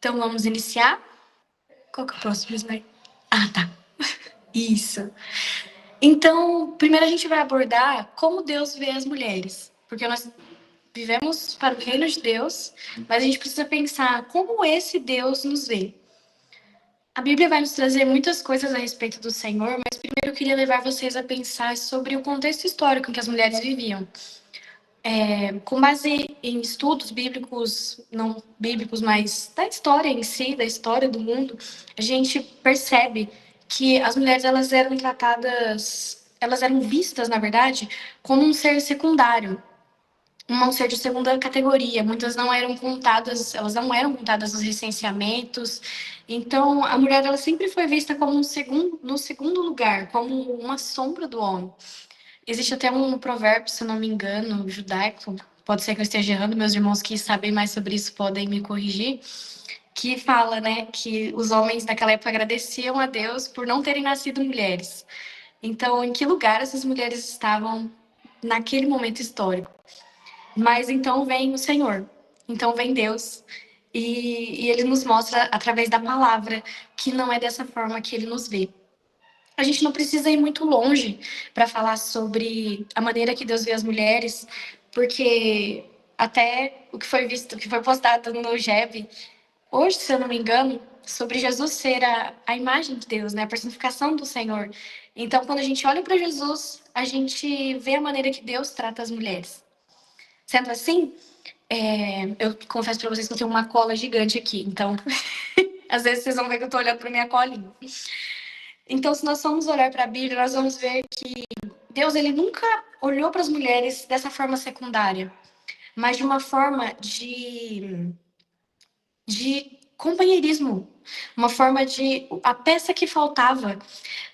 Então, vamos iniciar. Qual que é o próximo slide? Ah, tá. Isso. Então, primeiro a gente vai abordar como Deus vê as mulheres. Porque nós vivemos para o reino de Deus, mas a gente precisa pensar como esse Deus nos vê. A Bíblia vai nos trazer muitas coisas a respeito do Senhor, mas primeiro eu queria levar vocês a pensar sobre o contexto histórico em que as mulheres viviam. Com base em estudos bíblicos, não bíblicos, mas da história em si, da história do mundo, a gente percebe que as mulheres elas eram tratadas, elas eram vistas, na verdade, como um ser secundário, um ser de segunda categoria. Muitas não eram contadas, elas não eram contadas nos recenseamentos. Então, a mulher ela sempre foi vista como no segundo lugar, como uma sombra do homem. Existe até um provérbio, se eu não me engano, judaico, pode ser que eu esteja errando, meus irmãos que sabem mais sobre isso podem me corrigir, que fala, né, que os homens naquela época agradeciam a Deus por não terem nascido mulheres. Então, em que lugar essas mulheres estavam naquele momento histórico? Mas então vem o Senhor, então vem Deus, e Ele nos mostra através da palavra que não é dessa forma que Ele nos vê. A gente não precisa ir muito longe para falar sobre a maneira que Deus vê as mulheres, porque até o que foi visto, o que foi postado no GEB, hoje, se eu não me engano, sobre Jesus ser a imagem de Deus, né? A personificação do Senhor. Então, quando a gente olha para Jesus, a gente vê a maneira que Deus trata as mulheres. Sendo assim, eu confesso para vocês que eu tenho uma cola gigante aqui, então às vezes vocês vão ver que eu estou olhando para minha colinha. Então, se nós formos olhar para a Bíblia, nós vamos ver que Deus ele nunca olhou para as mulheres dessa forma secundária, mas de uma forma de companheirismo, uma forma de a peça que faltava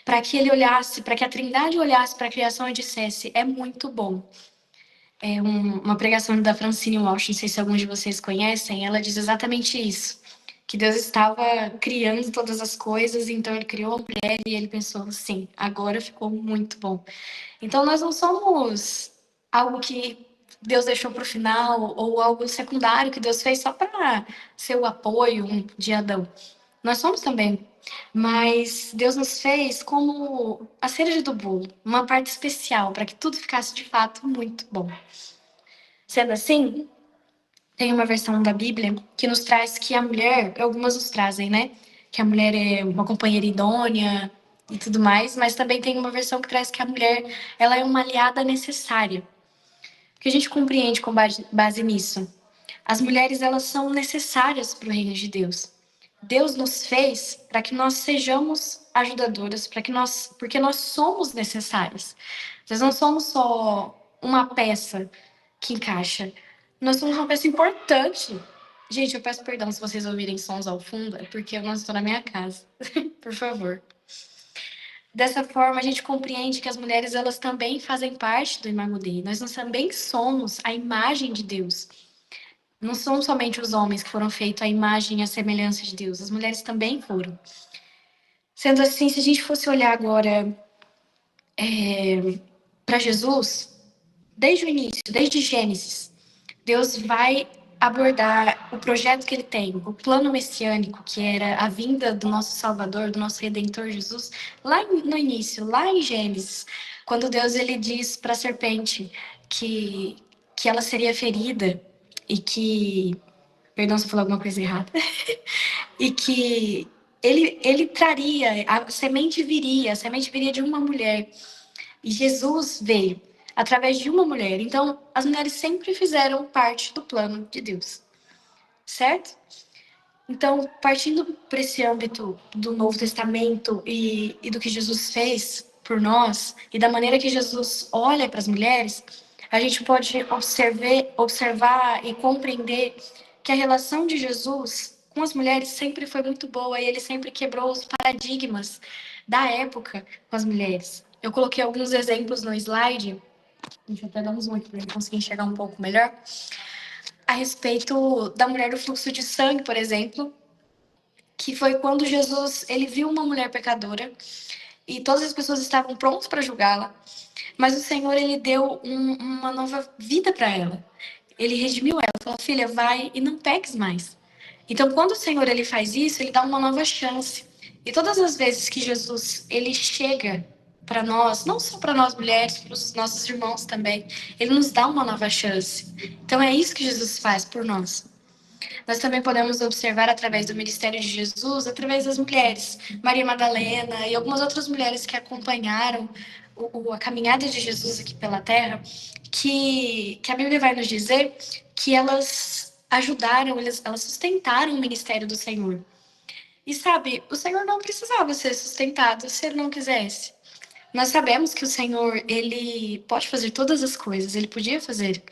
para que ele olhasse, para que a Trindade olhasse para a criação e dissesse: é muito bom. Uma pregação da Francine Walsh, não sei se alguns de vocês conhecem, ela diz exatamente isso. Que Deus estava criando todas as coisas, então ele criou a mulher e ele pensou, sim, agora ficou muito bom. Então nós não somos algo que Deus deixou para o final ou algo secundário que Deus fez só para ser o apoio de Adão. Nós somos também, mas Deus nos fez como a cereja do bolo, uma parte especial para que tudo ficasse de fato muito bom. Sendo assim, tem uma versão da Bíblia que nos traz que a mulher, algumas nos trazem, né? Que a mulher é uma companheira idônea e tudo mais, mas também tem uma versão que traz que a mulher ela é uma aliada necessária. O que a gente compreende com base nisso? As mulheres elas são necessárias para o reino de Deus. Deus nos fez para que nós sejamos ajudadoras, porque nós somos necessárias. Nós não somos só uma peça que encaixa. Nós somos uma peça importante. Gente, eu peço perdão se vocês ouvirem sons ao fundo, é porque eu não estou na minha casa. Por favor. Dessa forma, a gente compreende que as mulheres elas também fazem parte do Imago Dei. Nós também somos a imagem de Deus. Não são somente os homens que foram feitos à imagem e à semelhança de Deus. As mulheres também foram. Sendo assim, se a gente fosse olhar agora para Jesus, desde o início, desde Gênesis, Deus vai abordar o projeto que ele tem, o plano messiânico, que era a vinda do nosso Salvador, do nosso Redentor Jesus, lá no início, lá em Gênesis, quando Deus ele diz para a serpente que ela seria ferida e que, perdão se eu falar alguma coisa errada, e que ele traria, a semente viria de uma mulher. E Jesus veio através de uma mulher. Então, as mulheres sempre fizeram parte do plano de Deus. Certo? Então, partindo para esse âmbito do Novo Testamento e do que Jesus fez por nós, e da maneira que Jesus olha para as mulheres, a gente pode observar e compreender que a relação de Jesus com as mulheres sempre foi muito boa e ele sempre quebrou os paradigmas da época com as mulheres. Eu coloquei alguns exemplos no slide, deixa eu até dar um zoom aqui para conseguir enxergar um pouco melhor, a respeito da mulher do fluxo de sangue, por exemplo, que foi quando Jesus ele viu uma mulher pecadora e todas as pessoas estavam prontas para julgá-la, mas o Senhor ele deu uma nova vida para ela. Ele redimiu ela, falou: filha, vai e não peques mais. Então, quando o Senhor ele faz isso, ele dá uma nova chance. E todas as vezes que Jesus ele chega para nós, não só para nós mulheres, para os nossos irmãos também, ele nos dá uma nova chance. Então, é isso que Jesus faz por nós. Nós também podemos observar através do ministério de Jesus, através das mulheres, Maria Madalena e algumas outras mulheres que acompanharam a caminhada de Jesus aqui pela Terra, que a Bíblia vai nos dizer que elas ajudaram, elas sustentaram o ministério do Senhor. E sabe, o Senhor não precisava ser sustentado se ele não quisesse. Nós sabemos que o Senhor, ele pode fazer todas as coisas, ele podia fazer.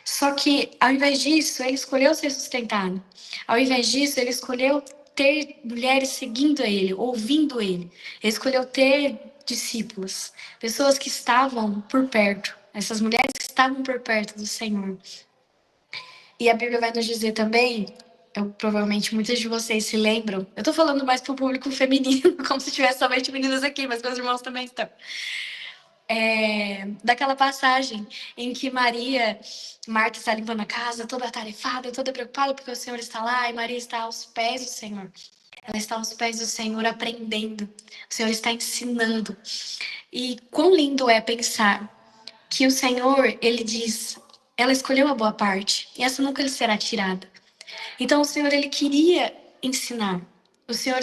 Só que, ao invés disso, ele escolheu ser sustentado. Ao invés disso, ele escolheu ter mulheres seguindo a ele, ouvindo ele. Ele escolheu ter discípulos, pessoas que estavam por perto, essas mulheres que estavam por perto do Senhor. E a Bíblia vai nos dizer também, provavelmente muitas de vocês se lembram, eu tô falando mais pro público feminino, como se tivesse somente meninas aqui, mas meus irmãos também estão. Daquela passagem em que Marta está limpando a casa, toda atarefada, toda preocupada, porque o Senhor está lá, e Maria está aos pés do Senhor. Ela está aos pés do Senhor aprendendo. O Senhor está ensinando. E quão lindo é pensar que o Senhor, ele diz, ela escolheu a boa parte, e essa nunca lhe será tirada. Então o Senhor, ele queria ensinar. O Senhor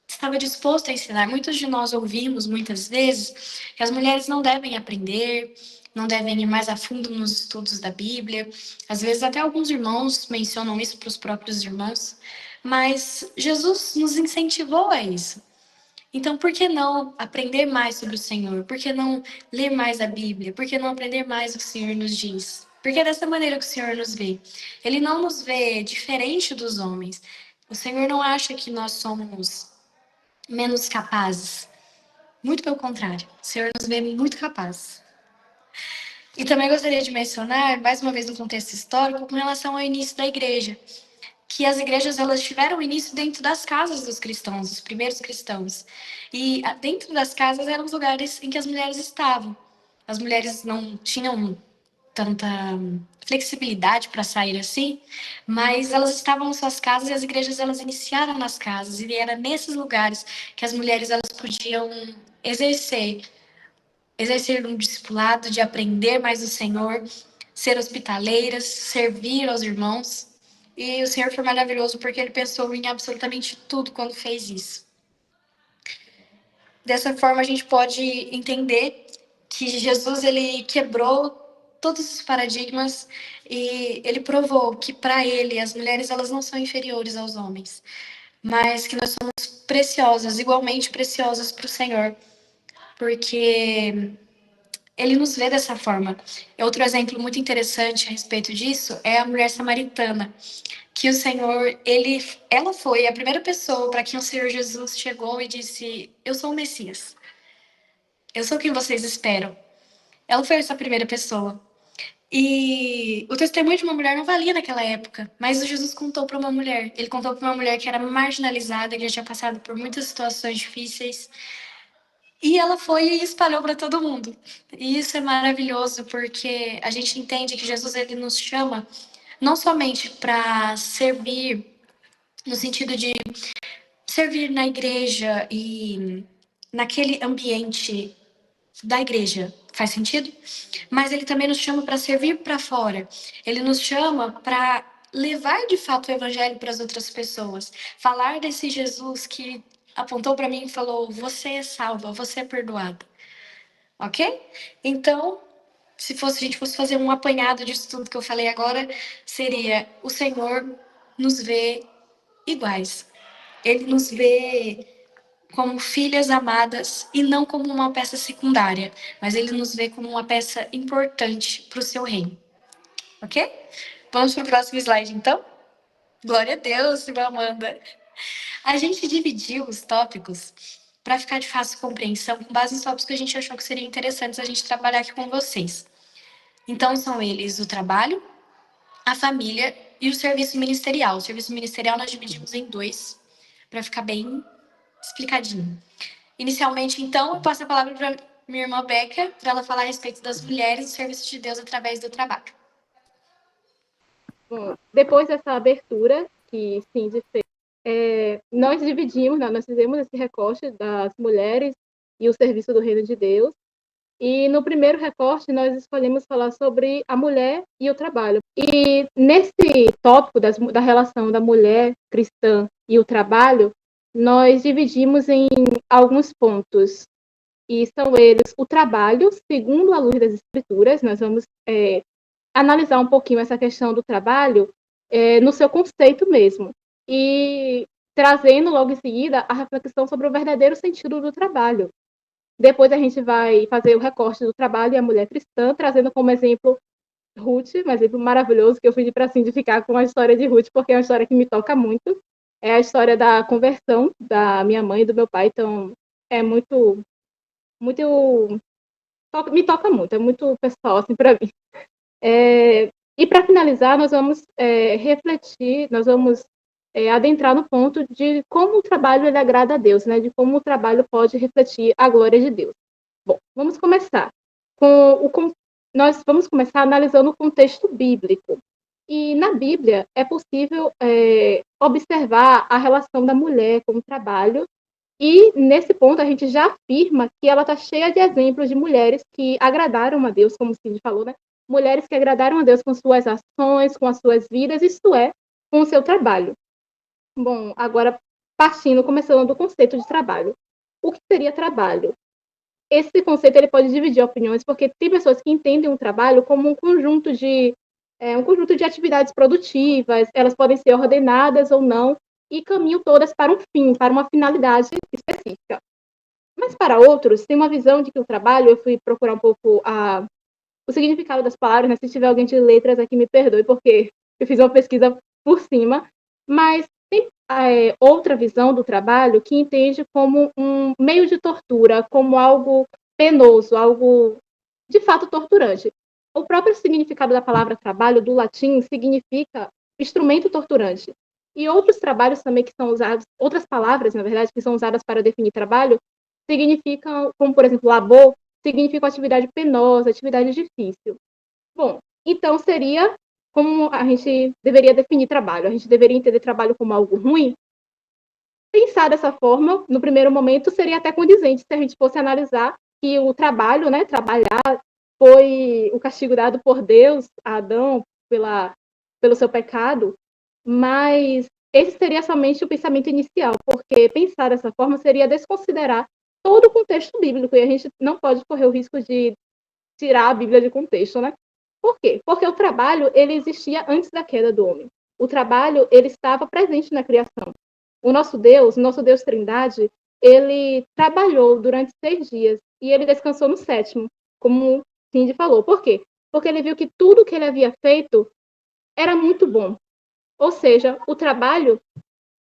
estava disposto a ensinar. Muitos de nós ouvimos, muitas vezes, que as mulheres não devem aprender, não devem ir mais a fundo nos estudos da Bíblia. Às vezes até alguns irmãos mencionam isso para os próprios irmãos. Mas Jesus nos incentivou a isso. Então, por que não aprender mais sobre o Senhor? Por que não ler mais a Bíblia? Por que não aprender mais o que o Senhor nos diz? Porque é dessa maneira que o Senhor nos vê. Ele não nos vê diferente dos homens. O Senhor não acha que nós somos menos capazes. Muito pelo contrário. O Senhor nos vê muito capazes. E também gostaria de mencionar, mais uma vez no contexto histórico, com relação ao início da igreja. Que as igrejas elas tiveram início dentro das casas dos cristãos, dos primeiros cristãos. E dentro das casas eram os lugares em que as mulheres estavam. As mulheres não tinham tanta flexibilidade para sair assim, mas elas estavam em suas casas e as igrejas elas iniciaram nas casas e era nesses lugares que as mulheres elas podiam exercer um discipulado de aprender mais do Senhor, ser hospitaleiras, servir aos irmãos. E o Senhor foi maravilhoso porque ele pensou em absolutamente tudo quando fez isso. Dessa forma, a gente pode entender que Jesus ele quebrou todos os paradigmas e ele provou que para ele as mulheres elas não são inferiores aos homens, mas que nós somos preciosas, igualmente preciosas para o Senhor, porque ele nos vê dessa forma. Outro exemplo muito interessante a respeito disso é a mulher samaritana, que o Senhor, ela foi a primeira pessoa para quem o Senhor Jesus chegou e disse: Eu sou o Messias. Eu sou quem vocês esperam. Ela foi essa primeira pessoa. E o testemunho de uma mulher não valia naquela época, mas o Jesus contou para uma mulher. Ele contou para uma mulher que era marginalizada, que já tinha passado por muitas situações difíceis. E ela foi e espalhou para todo mundo. E isso é maravilhoso, porque a gente entende que Jesus ele nos chama não somente para servir, no sentido de servir na igreja e naquele ambiente da igreja. Faz sentido? Mas ele também nos chama para servir para fora. Ele nos chama para levar de fato o evangelho para as outras pessoas. Falar desse Jesus que apontou para mim e falou: Você é salva, você é perdoada. Ok? Então, se a gente fosse fazer um apanhado disso tudo que eu falei agora, seria: o Senhor nos vê iguais. Ele nos vê como filhas amadas e não como uma peça secundária, mas ele nos vê como uma peça importante para o seu reino. Ok? Vamos para o próximo slide, então? Glória a Deus, irmã Amanda. A gente dividiu os tópicos para ficar de fácil compreensão, com base nos tópicos que a gente achou que seriam interessantes a gente trabalhar aqui com vocês. Então, são eles o trabalho, a família e o serviço ministerial. O serviço ministerial nós dividimos em dois, para ficar bem explicadinho. Inicialmente, então, eu passo a palavra para minha irmã Beca, para ela falar a respeito das mulheres e do serviço de Deus através do trabalho. Bom, depois dessa abertura, que Cindy fez, nós dividimos, nós fizemos esse recorte das mulheres e o serviço do reino de Deus. E no primeiro recorte, nós escolhemos falar sobre a mulher e o trabalho. E nesse tópico da relação da mulher cristã e o trabalho, nós dividimos em alguns pontos. E são eles o trabalho, segundo a luz das Escrituras. Nós vamos analisar um pouquinho essa questão do trabalho no seu conceito mesmo. E trazendo logo em seguida a reflexão sobre o verdadeiro sentido do trabalho. Depois a gente vai fazer o recorte do trabalho e a mulher cristã, trazendo como exemplo Ruth, um exemplo maravilhoso que eu pedi para Cindy ficar com a história de Ruth, porque é uma história que me toca muito. É a história da conversão da minha mãe e do meu pai, então é muito, muito, me toca muito, é muito pessoal assim para mim. E para finalizar, nós vamos refletir, nós vamos adentrar no ponto de como o trabalho ele agrada a Deus, né? De como o trabalho pode refletir a glória de Deus. Bom, vamos começar nós vamos começar analisando o contexto bíblico. E na Bíblia é possível observar a relação da mulher com o trabalho. E nesse ponto a gente já afirma que ela está cheia de exemplos de mulheres que agradaram a Deus, como o Cid falou, né? Mulheres que agradaram a Deus com suas ações, com as suas vidas, isto é, com o seu trabalho. Bom, agora começando do conceito de trabalho. O que seria trabalho? Esse conceito ele pode dividir opiniões, porque tem pessoas que entendem o trabalho como um conjunto de atividades produtivas, elas podem ser ordenadas ou não, e caminham todas para um fim, para uma finalidade específica. Mas para outros, tem uma visão de que o trabalho, eu fui procurar um pouco o significado das palavras, né? Se tiver alguém de letras aqui, me perdoe, porque eu fiz uma pesquisa por cima, mas tem outra visão do trabalho que entende como um meio de tortura, como algo penoso, algo de fato torturante. O próprio significado da palavra trabalho, do latim, significa instrumento torturante. E outros trabalhos também que são usados, outras palavras, na verdade, que são usadas para definir trabalho, significam, como por exemplo, labor, significa atividade penosa, atividade difícil. Bom, então seria como a gente deveria definir trabalho. A gente deveria entender trabalho como algo ruim? Pensar dessa forma, no primeiro momento, seria até condizente se a gente fosse analisar que o trabalho, né, trabalhar, foi o castigo dado por Deus a Adão pelo seu pecado, mas esse seria somente o pensamento inicial, porque pensar dessa forma seria desconsiderar todo o contexto bíblico, e a gente não pode correr o risco de tirar a Bíblia de contexto, né? Por quê? Porque o trabalho, ele existia antes da queda do homem. O trabalho, ele estava presente na criação. O nosso Deus Trindade, ele trabalhou durante 6 dias e ele descansou no 7º, como Cindy falou. Por quê? Porque ele viu que tudo que ele havia feito era muito bom. Ou seja, o trabalho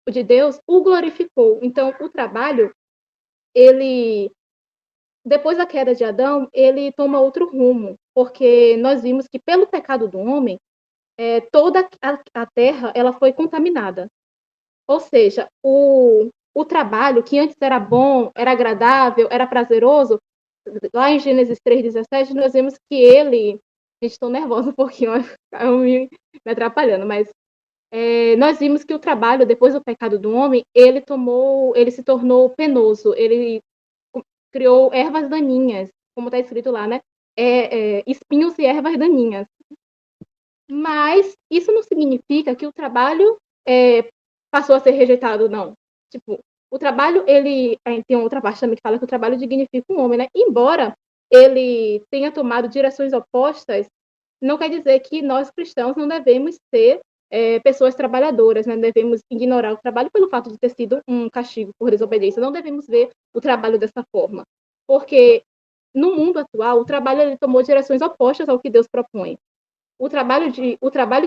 de Deus o glorificou. Então, o trabalho, ele, depois da queda de Adão, ele toma outro rumo, porque nós vimos que pelo pecado do homem, toda a terra ela foi contaminada. Ou seja, o trabalho que antes era bom, era agradável, era prazeroso, lá em Gênesis 3:17, nós vemos que ele. Gente, estou nervosa um pouquinho, eu me atrapalhando, mas nós vimos que o trabalho, depois do pecado do homem, ele se tornou penoso, ele criou ervas daninhas, como está escrito lá, né? Espinhos e ervas daninhas. Mas isso não significa que o trabalho passou a ser rejeitado, não. Tipo, o trabalho, ele tem outra parte também que fala que o trabalho dignifica o homem, né? Embora ele tenha tomado direções opostas, não quer dizer que nós cristãos não devemos ser pessoas trabalhadoras, né? Não devemos ignorar o trabalho pelo fato de ter sido um castigo por desobediência. Não devemos ver o trabalho dessa forma. Porque no mundo atual, o trabalho ele tomou direções opostas ao que Deus propõe. O trabalho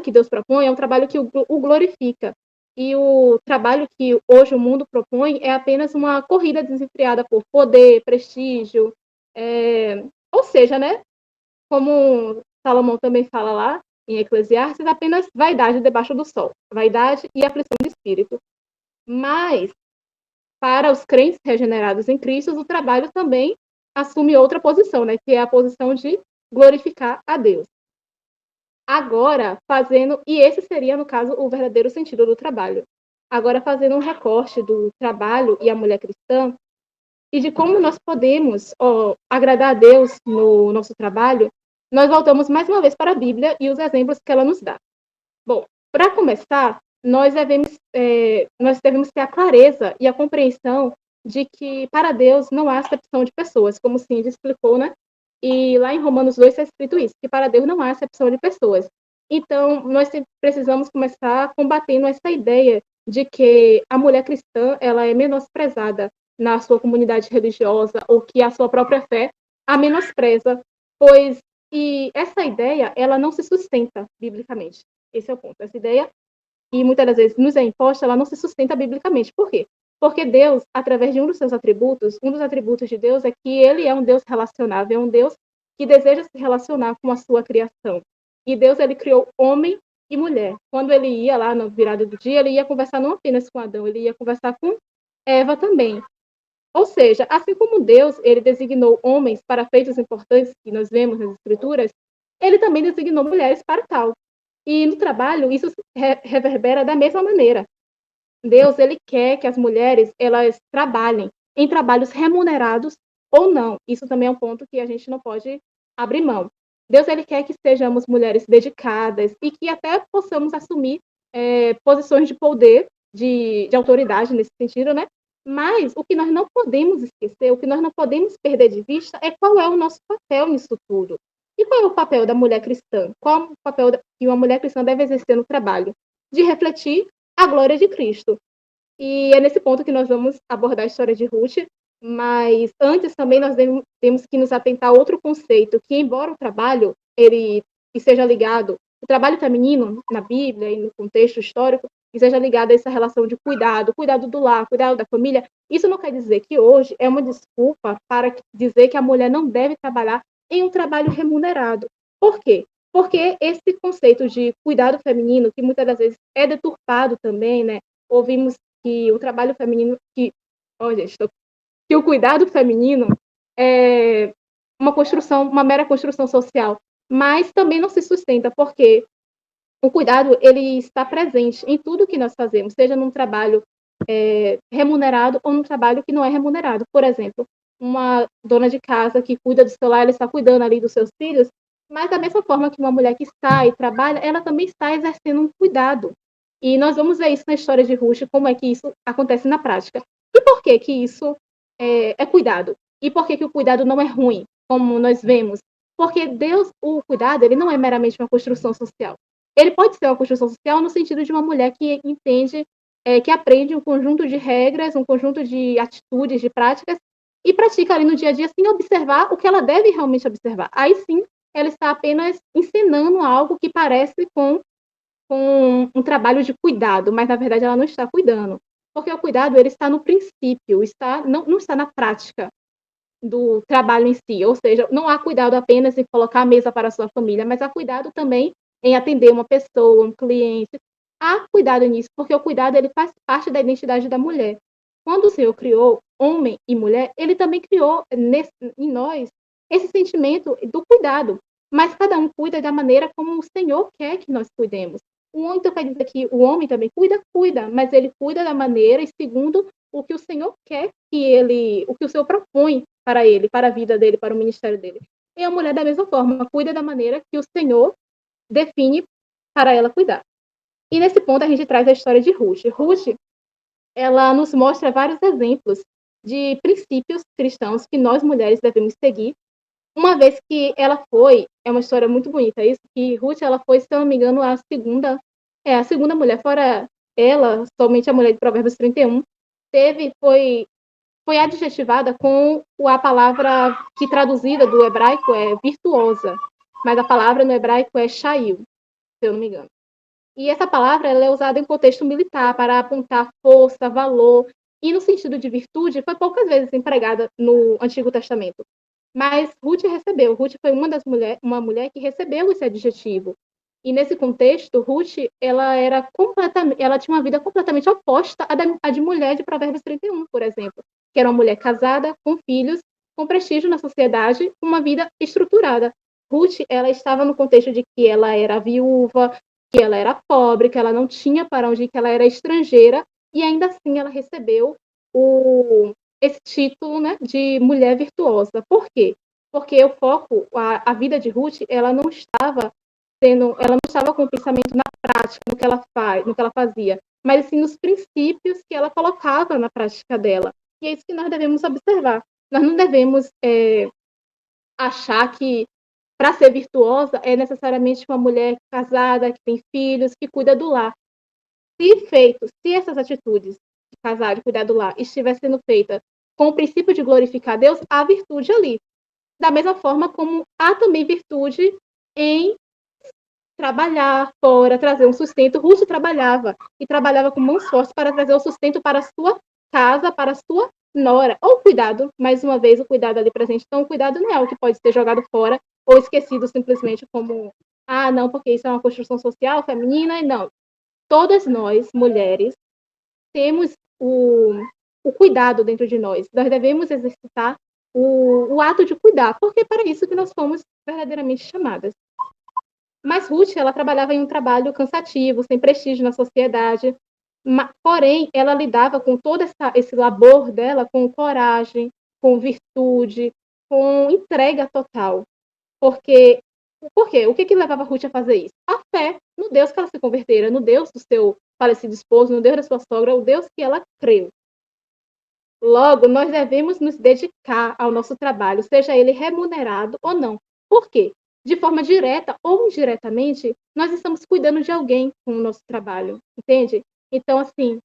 que Deus propõe é um trabalho que o glorifica. E o trabalho que hoje o mundo propõe é apenas uma corrida desenfreada por poder, prestígio. Ou seja, né? Como Salomão também fala lá em Eclesiastes, apenas vaidade debaixo do sol. Vaidade e aflição de espírito. Mas, para os crentes regenerados em Cristo, o trabalho também assume outra posição, né? Que é a posição de glorificar a Deus. Agora, fazendo, e esse seria, no caso, o verdadeiro sentido do trabalho. Agora, fazendo um recorte do trabalho e a mulher cristã, e de como nós podemos agradar a Deus no nosso trabalho, nós voltamos mais uma vez para a Bíblia e os exemplos que ela nos dá. Bom, para começar, nós devemos ter a clareza e a compreensão de que para Deus não há acepção de pessoas, como Cindy explicou, né? E lá em Romanos 2 está escrito isso, que para Deus não há acepção de pessoas. Então, nós precisamos começar combatendo essa ideia de que a mulher cristã ela é menosprezada na sua comunidade religiosa ou que a sua própria fé a menospreza, pois e essa ideia ela não se sustenta biblicamente. Esse é o ponto. Essa ideia, e muitas das vezes nos é imposta, ela não se sustenta biblicamente. Por quê? Porque Deus, através de um dos seus atributos, um dos atributos de Deus é que ele é um Deus relacionável, é um Deus que deseja se relacionar com a sua criação. E Deus, ele criou homem e mulher. Quando ele ia lá na virada do dia, ele ia conversar não apenas com Adão, ele ia conversar com Eva também. Ou seja, assim como Deus, ele designou homens para feitos importantes que nós vemos nas escrituras, ele também designou mulheres para tal. E no trabalho, isso reverbera da mesma maneira. Deus, ele quer que as mulheres, elas trabalhem em trabalhos remunerados ou não. Isso também é um ponto que a gente não pode abrir mão. Deus, ele quer que sejamos mulheres dedicadas e que até possamos assumir posições de poder, de autoridade nesse sentido, né? Mas o que nós não podemos esquecer, o que nós não podemos perder de vista é qual é o nosso papel nisso tudo. E qual é o papel da mulher cristã? Qual é o papel que uma mulher cristã deve exercer no trabalho? De refletir a glória de Cristo. E é nesse ponto que nós vamos abordar a história de Ruth, mas antes também nós temos que nos atentar a outro conceito, que embora o trabalho ele seja ligado, o trabalho feminino na Bíblia e no contexto histórico, e seja ligado a essa relação de cuidado, cuidado do lar, cuidado da família, isso não quer dizer que hoje é uma desculpa para dizer que a mulher não deve trabalhar em um trabalho remunerado. Por quê? Porque esse conceito de cuidado feminino, que muitas das vezes é deturpado também, né? Ouvimos que o trabalho feminino, que o cuidado feminino é uma construção, uma mera construção social, mas também não se sustenta, porque o cuidado ele está presente em tudo que nós fazemos, seja num trabalho remunerado ou num trabalho que não é remunerado. Por exemplo, uma dona de casa que cuida do seu lar, ela está cuidando ali dos seus filhos, mas da mesma forma que uma mulher que está e trabalha, ela também está exercendo um cuidado. E nós vamos ver isso na história de Ruth, como é que isso acontece na prática. E por que que isso é cuidado? E por que que o cuidado não é ruim, como nós vemos? Porque Deus, o cuidado, ele não é meramente uma construção social. Ele pode ser uma construção social no sentido de uma mulher que entende, que aprende um conjunto de regras, um conjunto de atitudes, de práticas, e pratica ali no dia a dia sem observar o que ela deve realmente observar. Aí sim, ela está apenas ensinando algo que parece com um trabalho de cuidado, mas na verdade ela não está cuidando. Porque o cuidado ele está no princípio, não está na prática do trabalho em si. Ou seja, não há cuidado apenas em colocar a mesa para a sua família, mas há cuidado também em atender uma pessoa, um cliente. Há cuidado nisso, porque o cuidado ele faz parte da identidade da mulher. Quando o Senhor criou homem e mulher, ele também criou em nós esse sentimento do cuidado. Mas cada um cuida da maneira como o Senhor quer que nós cuidemos. O homem então quer dizer que o homem também cuida, mas ele cuida da maneira e segundo o que o Senhor quer o que o Senhor propõe para ele, para a vida dele, para o ministério dele. E a mulher da mesma forma, cuida da maneira que o Senhor define para ela cuidar. E nesse ponto a gente traz a história de Ruth. Ruth, ela nos mostra vários exemplos de princípios cristãos que nós mulheres devemos seguir, uma vez que ela é uma história muito bonita isso, que Ruth, ela foi, se eu não me engano, a segunda mulher, fora ela, somente a mulher de Provérbios 31, foi adjetivada com a palavra que traduzida do hebraico é virtuosa, mas a palavra no hebraico é shail, se eu não me engano. E essa palavra ela é usada em contexto militar para apontar força, valor, e no sentido de virtude foi poucas vezes empregada no Antigo Testamento. Mas Ruth foi uma mulher que recebeu esse adjetivo. E nesse contexto, Ruth, ela tinha uma vida completamente oposta à de mulher de Provérbios 31, por exemplo, que era uma mulher casada, com filhos, com prestígio na sociedade, uma vida estruturada. Ruth, ela estava no contexto de que ela era viúva, que ela era pobre, que ela não tinha para onde ir, que ela era estrangeira, e ainda assim ela recebeu esse título, né, de mulher virtuosa. Por quê? Porque o foco, a vida de Ruth, ela não estava com o pensamento na prática, no que ela fazia, mas sim nos princípios que ela colocava na prática dela. E é isso que nós devemos observar. Nós não devemos achar que para ser virtuosa é necessariamente uma mulher casada, que tem filhos, que cuida do lar. Se essas atitudes de casar, de cuidar do lar, estiver sendo feita com o princípio de glorificar Deus, há virtude ali. Da mesma forma como há também virtude em trabalhar fora, trazer um sustento. Ruth trabalhava e trabalhava com mãos fortes para trazer o sustento para a sua casa, para a sua nora. Ou cuidado, mais uma vez, o cuidado ali presente. Então, o cuidado não é algo que pode ser jogado fora ou esquecido simplesmente como, ah, não, porque isso é uma construção social feminina. E não. Todas nós, mulheres, temos o cuidado dentro de nós. Nós devemos exercitar o ato de cuidar, porque é para isso que nós fomos verdadeiramente chamadas. Mas Ruth, ela trabalhava em um trabalho cansativo, sem prestígio na sociedade, porém, ela lidava com todo esse labor dela com coragem, com virtude, com entrega total. Porque, por quê? O que levava Ruth a fazer isso? A fé no Deus que ela se convertera, no Deus do seu falecido esposo, no Deus da sua sogra, o Deus que ela creu. Logo, nós devemos nos dedicar ao nosso trabalho, seja ele remunerado ou não. Por quê? De forma direta ou indiretamente, nós estamos cuidando de alguém com o nosso trabalho, entende? Então, assim,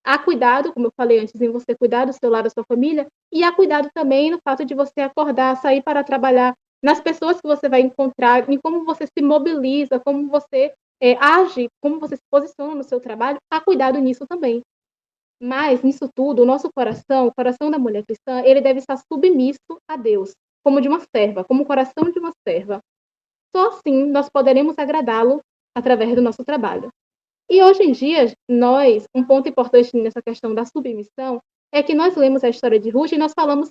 há cuidado, como eu falei antes, em você cuidar do seu lado, da sua família, e há cuidado também no fato de você acordar, sair para trabalhar, nas pessoas que você vai encontrar, em como você se mobiliza, como você age, como você se posiciona no seu trabalho, há cuidado nisso também. Mas, nisso tudo, o nosso coração, o coração da mulher cristã, ele deve estar submisso a Deus, como de uma serva, como o coração de uma serva. Só assim nós poderemos agradá-lo através do nosso trabalho. E hoje em dia, um ponto importante nessa questão da submissão é que nós lemos a história de Ruth e nós falamos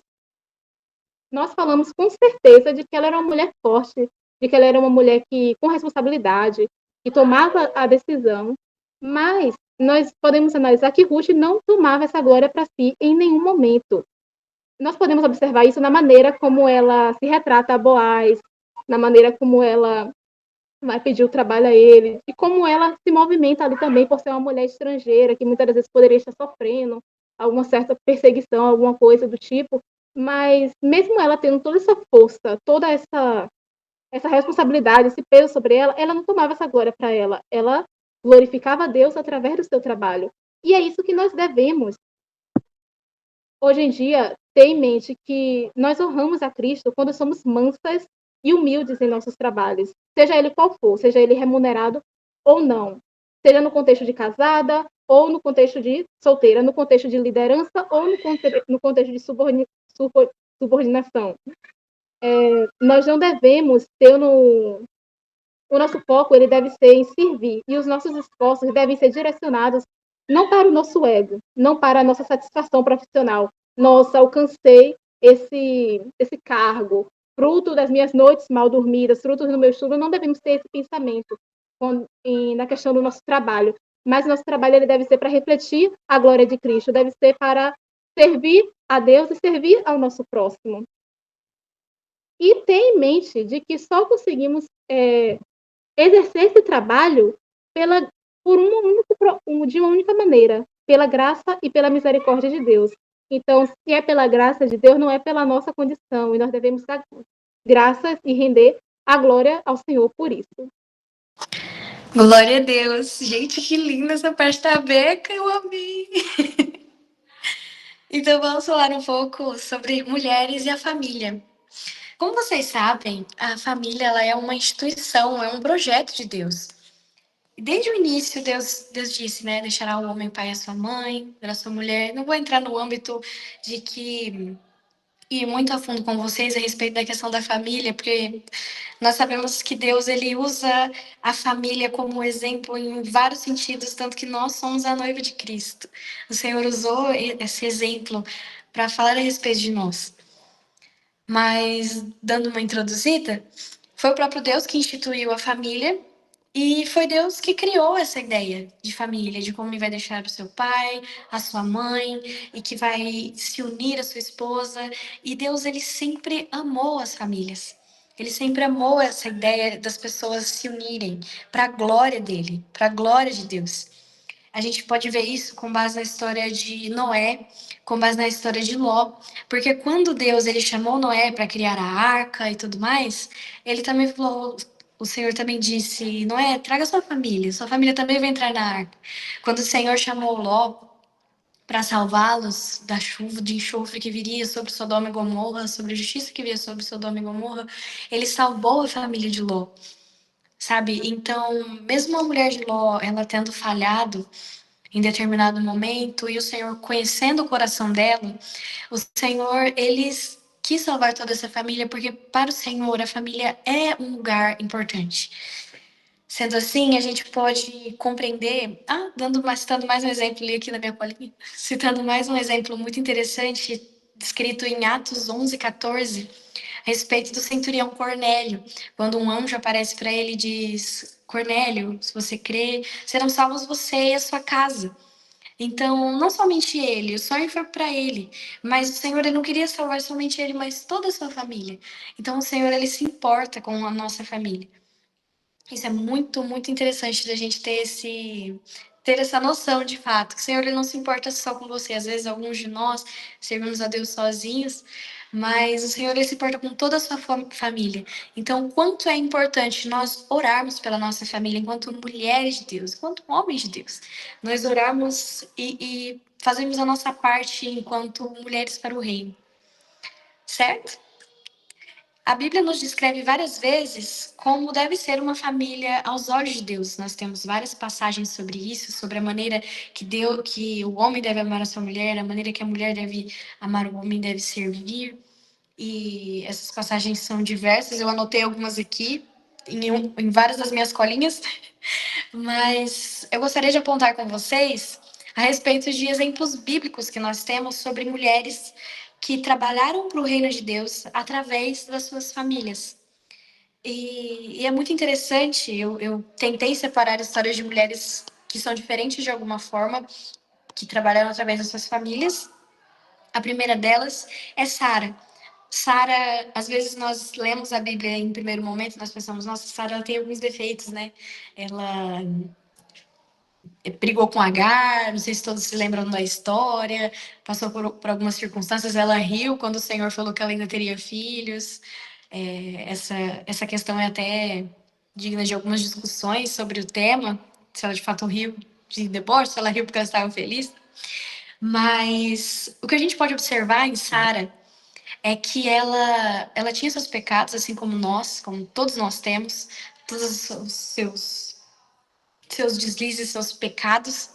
com certeza de que ela era uma mulher forte, de que ela era uma mulher com responsabilidade, que tomava a decisão, mas nós podemos analisar que Ruth não tomava essa glória para si em nenhum momento. Nós podemos observar isso na maneira como ela se retrata a Boaz, na maneira como ela vai pedir o trabalho a ele, e como ela se movimenta ali também por ser uma mulher estrangeira, que muitas vezes poderia estar sofrendo alguma certa perseguição, alguma coisa do tipo, mas mesmo ela tendo toda essa força, toda essa responsabilidade, esse peso sobre ela, ela não tomava essa glória para ela. Ela glorificava a Deus através do seu trabalho. E é isso que nós devemos, hoje em dia, ter em mente que nós honramos a Cristo quando somos mansas e humildes em nossos trabalhos, seja ele qual for, seja ele remunerado ou não, seja no contexto de casada ou no contexto de solteira, no contexto de liderança ou no contexto de subordinação. Nós não devemos ter o nosso foco, ele deve ser em servir, e os nossos esforços devem ser direcionados não para o nosso ego, não para a nossa satisfação profissional. Nossa, alcancei esse cargo, fruto das minhas noites mal dormidas, fruto do meu estudo. Não devemos ter esse pensamento na questão do nosso trabalho, mas o nosso trabalho ele deve ser para refletir a glória de Cristo, deve ser para servir a Deus e servir ao nosso próximo. E ter em mente de que só conseguimos exercer esse trabalho de uma única maneira, pela graça e pela misericórdia de Deus. Então, se é pela graça de Deus, não é pela nossa condição, e nós devemos dar graças e render a glória ao Senhor por isso. Glória a Deus. Gente, que linda essa parte da beca, eu amei. Então, vamos falar um pouco sobre mulheres e a família. Como vocês sabem, a família ela é uma instituição, é um projeto de Deus. Desde o início, Deus disse, né? Deixará o homem pai a sua mãe, a sua mulher. Não vou entrar no âmbito de que ir muito a fundo com vocês a respeito da questão da família, porque nós sabemos que Deus ele usa a família como exemplo em vários sentidos, tanto que nós somos a noiva de Cristo. O Senhor usou esse exemplo para falar a respeito de nós. Mas, dando uma introduzida, Foi o próprio Deus que instituiu a família e foi Deus que criou essa ideia de família, de como ele vai deixar o seu pai, a sua mãe e que vai se unir à sua esposa. E Deus, ele sempre amou as famílias. Ele sempre amou essa ideia das pessoas se unirem para a glória dele, para a glória de Deus. A gente pode ver isso com base na história de Noé, com base na história de Ló, porque quando Deus ele chamou Noé para criar a arca e tudo mais, ele também falou, o Senhor também disse, Noé, traga sua família também vai entrar na arca. Quando o Senhor chamou Ló para salvá-los da chuva de enxofre que viria sobre Sodoma e Gomorra, sobre a justiça que viria sobre Sodoma e Gomorra, ele salvou a família de Ló, sabe? Então, mesmo a mulher de Ló, ela tendo falhado em determinado momento e o Senhor conhecendo o coração dela, o Senhor, ele quis salvar toda essa família porque para o Senhor a família é um lugar importante. Sendo assim, a gente pode compreender, citando mais um exemplo ali aqui na minha colinha, citando mais um exemplo muito interessante, descrito em Atos 11:14, a respeito do centurião Cornélio, quando um anjo aparece para ele e diz, Cornélio, se você crê, serão salvos você e a sua casa. Então, não somente ele, o sonho foi para ele, mas o Senhor ele não queria salvar somente ele, mas toda a sua família. Então, o Senhor ele se importa com a nossa família. Isso é muito, muito interessante da gente ter essa noção de fato, que o Senhor ele não se importa só com você. Às vezes, alguns de nós servimos a Deus sozinhos, mas o Senhor ele se importa com toda a sua família. Então, quanto é importante nós orarmos pela nossa família enquanto mulheres de Deus, enquanto homens de Deus. Nós orarmos e fazermos a nossa parte enquanto mulheres para o reino. Certo? A Bíblia nos descreve várias vezes como deve ser uma família aos olhos de Deus. Nós temos várias passagens sobre isso, sobre a maneira que o homem deve amar a sua mulher, a maneira que a mulher deve amar o homem, deve servir. E essas passagens são diversas. Eu anotei algumas aqui em várias das minhas colinhas, mas eu gostaria de apontar com vocês a respeito de exemplos bíblicos que nós temos sobre mulheres que trabalharam para o reino de Deus através das suas famílias. E é muito interessante, eu tentei separar histórias de mulheres que são diferentes de alguma forma, que trabalharam através das suas famílias. A primeira delas é Sara. Sara, às vezes nós lemos a Bíblia em primeiro momento, nós pensamos, nossa, Sara tem alguns defeitos, né? Ela brigou com Agar, não sei se todos se lembram da história, passou por algumas circunstâncias, ela riu quando o Senhor falou que ela ainda teria filhos. Essa questão é até digna de algumas discussões sobre o tema, se ela de fato riu de deboche, se ela riu porque ela estava feliz. Mas o que a gente pode observar em Sara é que ela tinha seus pecados, assim como nós, como todos nós temos, todos os seus deslizes, seus pecados.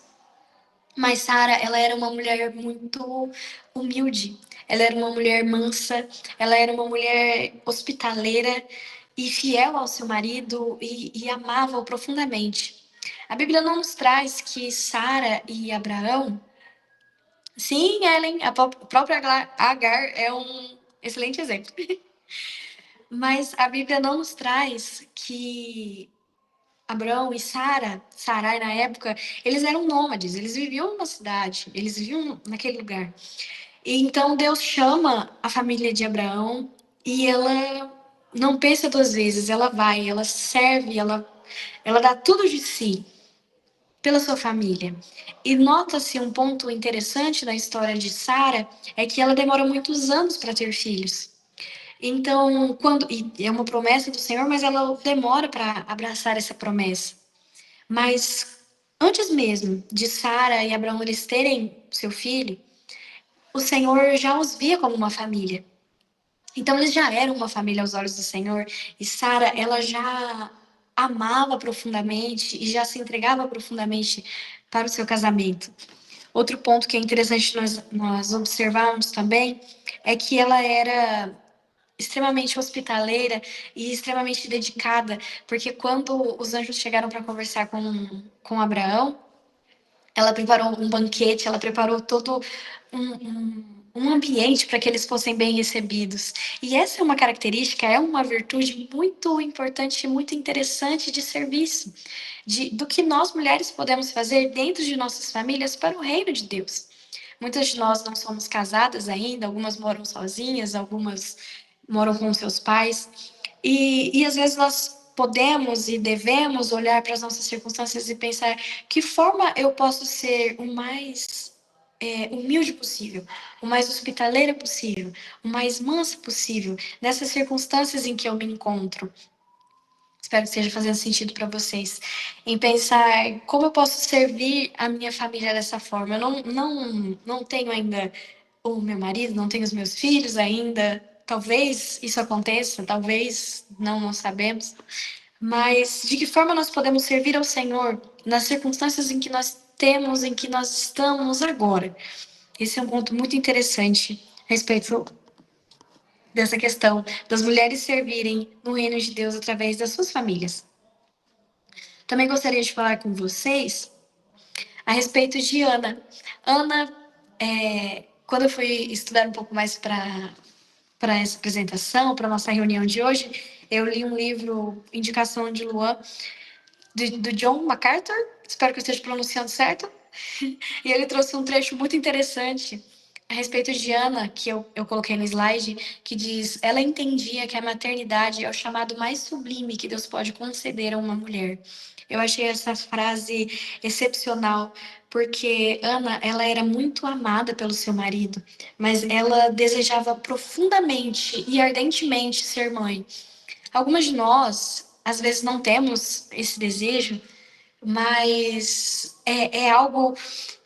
Mas Sara, ela era uma mulher muito humilde. Ela era uma mulher mansa, ela era uma mulher hospitaleira e fiel ao seu marido e amava-o profundamente. A Bíblia não nos traz que Sara e Abraão. Sim, Ellen, a própria Agar é um excelente exemplo. Mas a Bíblia não nos traz que Abraão e Sarai na época, eles eram nômades, eles viviam numa cidade, eles viviam naquele lugar. E então Deus chama a família de Abraão e ela não pensa duas vezes, ela vai, ela serve, ela dá tudo de si pela sua família. E nota-se um ponto interessante na história de Sara, é que ela demora muitos anos para ter filhos. Então, e é uma promessa do Senhor, mas ela demora para abraçar essa promessa. Mas antes mesmo de Sara e Abraão eles terem seu filho, o Senhor já os via como uma família. Então eles já eram uma família aos olhos do Senhor. E Sara, ela já amava profundamente e já se entregava profundamente para o seu casamento. Outro ponto que é interessante nós observarmos também é que ela era extremamente hospitaleira e extremamente dedicada, porque quando os anjos chegaram para conversar com Abraão, ela preparou um banquete, ela preparou todo um ambiente para que eles fossem bem recebidos. E essa é uma característica, é uma virtude muito importante, muito interessante de serviço, do que nós mulheres podemos fazer dentro de nossas famílias para o reino de Deus. Muitas de nós não somos casadas ainda, algumas moram sozinhas, algumas moram com seus pais. E às vezes nós podemos e devemos olhar para as nossas circunstâncias e pensar que forma eu posso ser o mais humilde possível, o mais hospitaleira possível, o mais mansa possível, nessas circunstâncias em que eu me encontro. Espero que esteja fazendo sentido para vocês. Em pensar como eu posso servir a minha família dessa forma. Eu não tenho ainda o meu marido, não tenho os meus filhos ainda. Talvez isso aconteça, talvez não sabemos. Mas de que forma nós podemos servir ao Senhor nas circunstâncias em que nós temos, em que nós estamos agora? Esse é um ponto muito interessante a respeito dessa questão das mulheres servirem no reino de Deus através das suas famílias. Também gostaria de falar com vocês a respeito de Ana. Ana, quando eu fui estudar um pouco mais para essa apresentação, para a nossa reunião de hoje, eu li um livro, indicação de Luan, do John MacArthur, espero que eu esteja pronunciando certo, e ele trouxe um trecho muito interessante a respeito de Ana, que eu coloquei no slide, que diz: ela entendia que a maternidade é o chamado mais sublime que Deus pode conceder a uma mulher. Eu achei essa frase excepcional, porque Ana, ela era muito amada pelo seu marido, mas ela desejava profundamente e ardentemente ser mãe. Algumas de nós, às vezes, não temos esse desejo, mas é algo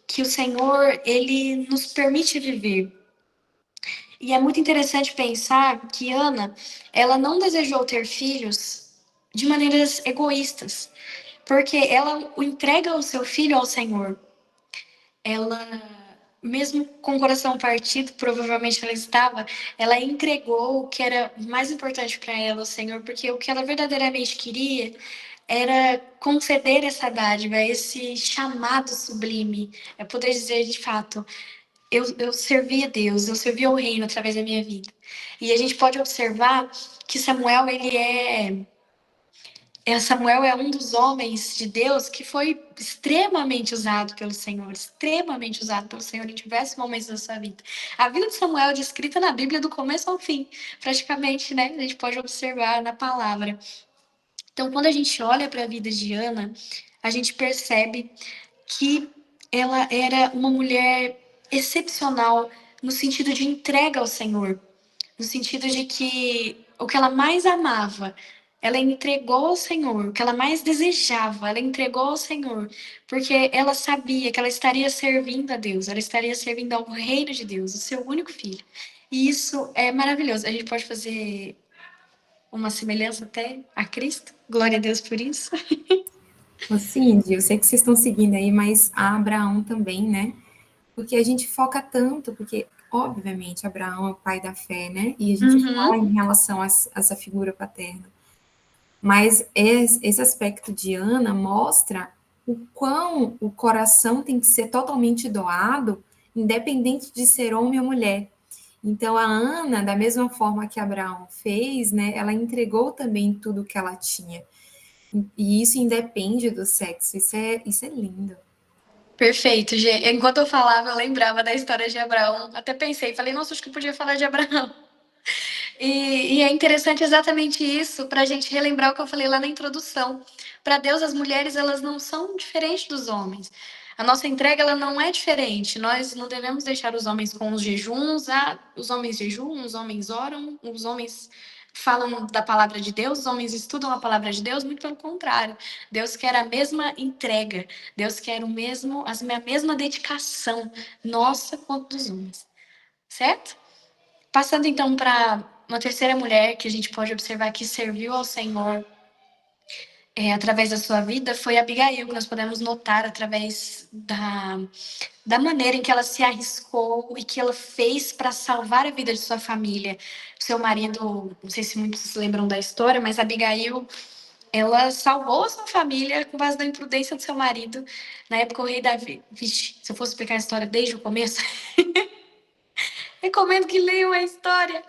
que o Senhor, ele nos permite viver. E é muito interessante pensar que Ana, ela não desejou ter filhos de maneiras egoístas, porque ela o entrega o seu filho ao Senhor. Ela, mesmo com o coração partido, provavelmente ela estava, ela entregou o que era mais importante para ela ao Senhor, porque o que ela verdadeiramente queria era conceder essa dádiva, esse chamado sublime, é poder dizer de fato, eu servi a Deus, eu servi ao reino através da minha vida. E a gente pode observar que Samuel é um dos homens de Deus que foi extremamente usado pelo Senhor, extremamente usado pelo Senhor em diversos momentos da sua vida. A vida de Samuel é descrita na Bíblia do começo ao fim, praticamente, né? A gente pode observar na palavra. Então, quando a gente olha para a vida de Ana, a gente percebe que ela era uma mulher excepcional no sentido de entrega ao Senhor, no sentido de que o que ela mais amava, ela entregou ao Senhor, o que ela mais desejava, ela entregou ao Senhor, porque ela sabia que ela estaria servindo a Deus, ela estaria servindo ao reino de Deus, o seu único filho. E isso é maravilhoso. A gente pode fazer uma semelhança até a Cristo. Glória a Deus por isso. Cindy, eu sei que vocês estão seguindo aí, mas a Abraão também, né? Porque a gente foca tanto, porque, obviamente, Abraão é o pai da fé, né? E a gente fala em relação a essa figura paterna. Mas esse aspecto de Ana mostra o quão o coração tem que ser totalmente doado, independente de ser homem ou mulher. Então, a Ana, da mesma forma que Abraão fez, né? Ela entregou também tudo que ela tinha. E isso independe do sexo. Isso é lindo. Perfeito, Gê. Enquanto eu falava, eu lembrava da história de Abraão. Até pensei, falei, nossa, acho que eu podia falar de Abraão. E é interessante exatamente isso, para a gente relembrar o que eu falei lá na introdução. Para Deus, as mulheres elas não são diferentes dos homens. A nossa entrega ela não é diferente. Nós não devemos deixar os homens com os jejuns. Os homens jejuam, os homens oram, os homens falam da palavra de Deus, os homens estudam a palavra de Deus. Muito pelo contrário. Deus quer a mesma entrega. Deus quer a mesma dedicação nossa quanto dos homens. Certo? Passando então para uma terceira mulher que a gente pode observar que serviu ao Senhor através da sua vida foi Abigail, que nós podemos notar através da maneira em que ela se arriscou e que ela fez para salvar a vida de sua família. Seu marido, não sei se muitos lembram da história, mas Abigail ela salvou a sua família com base na imprudência do seu marido. Na época, o rei Davi... Vixe, se eu fosse explicar a história desde o começo, recomendo que leiam a história.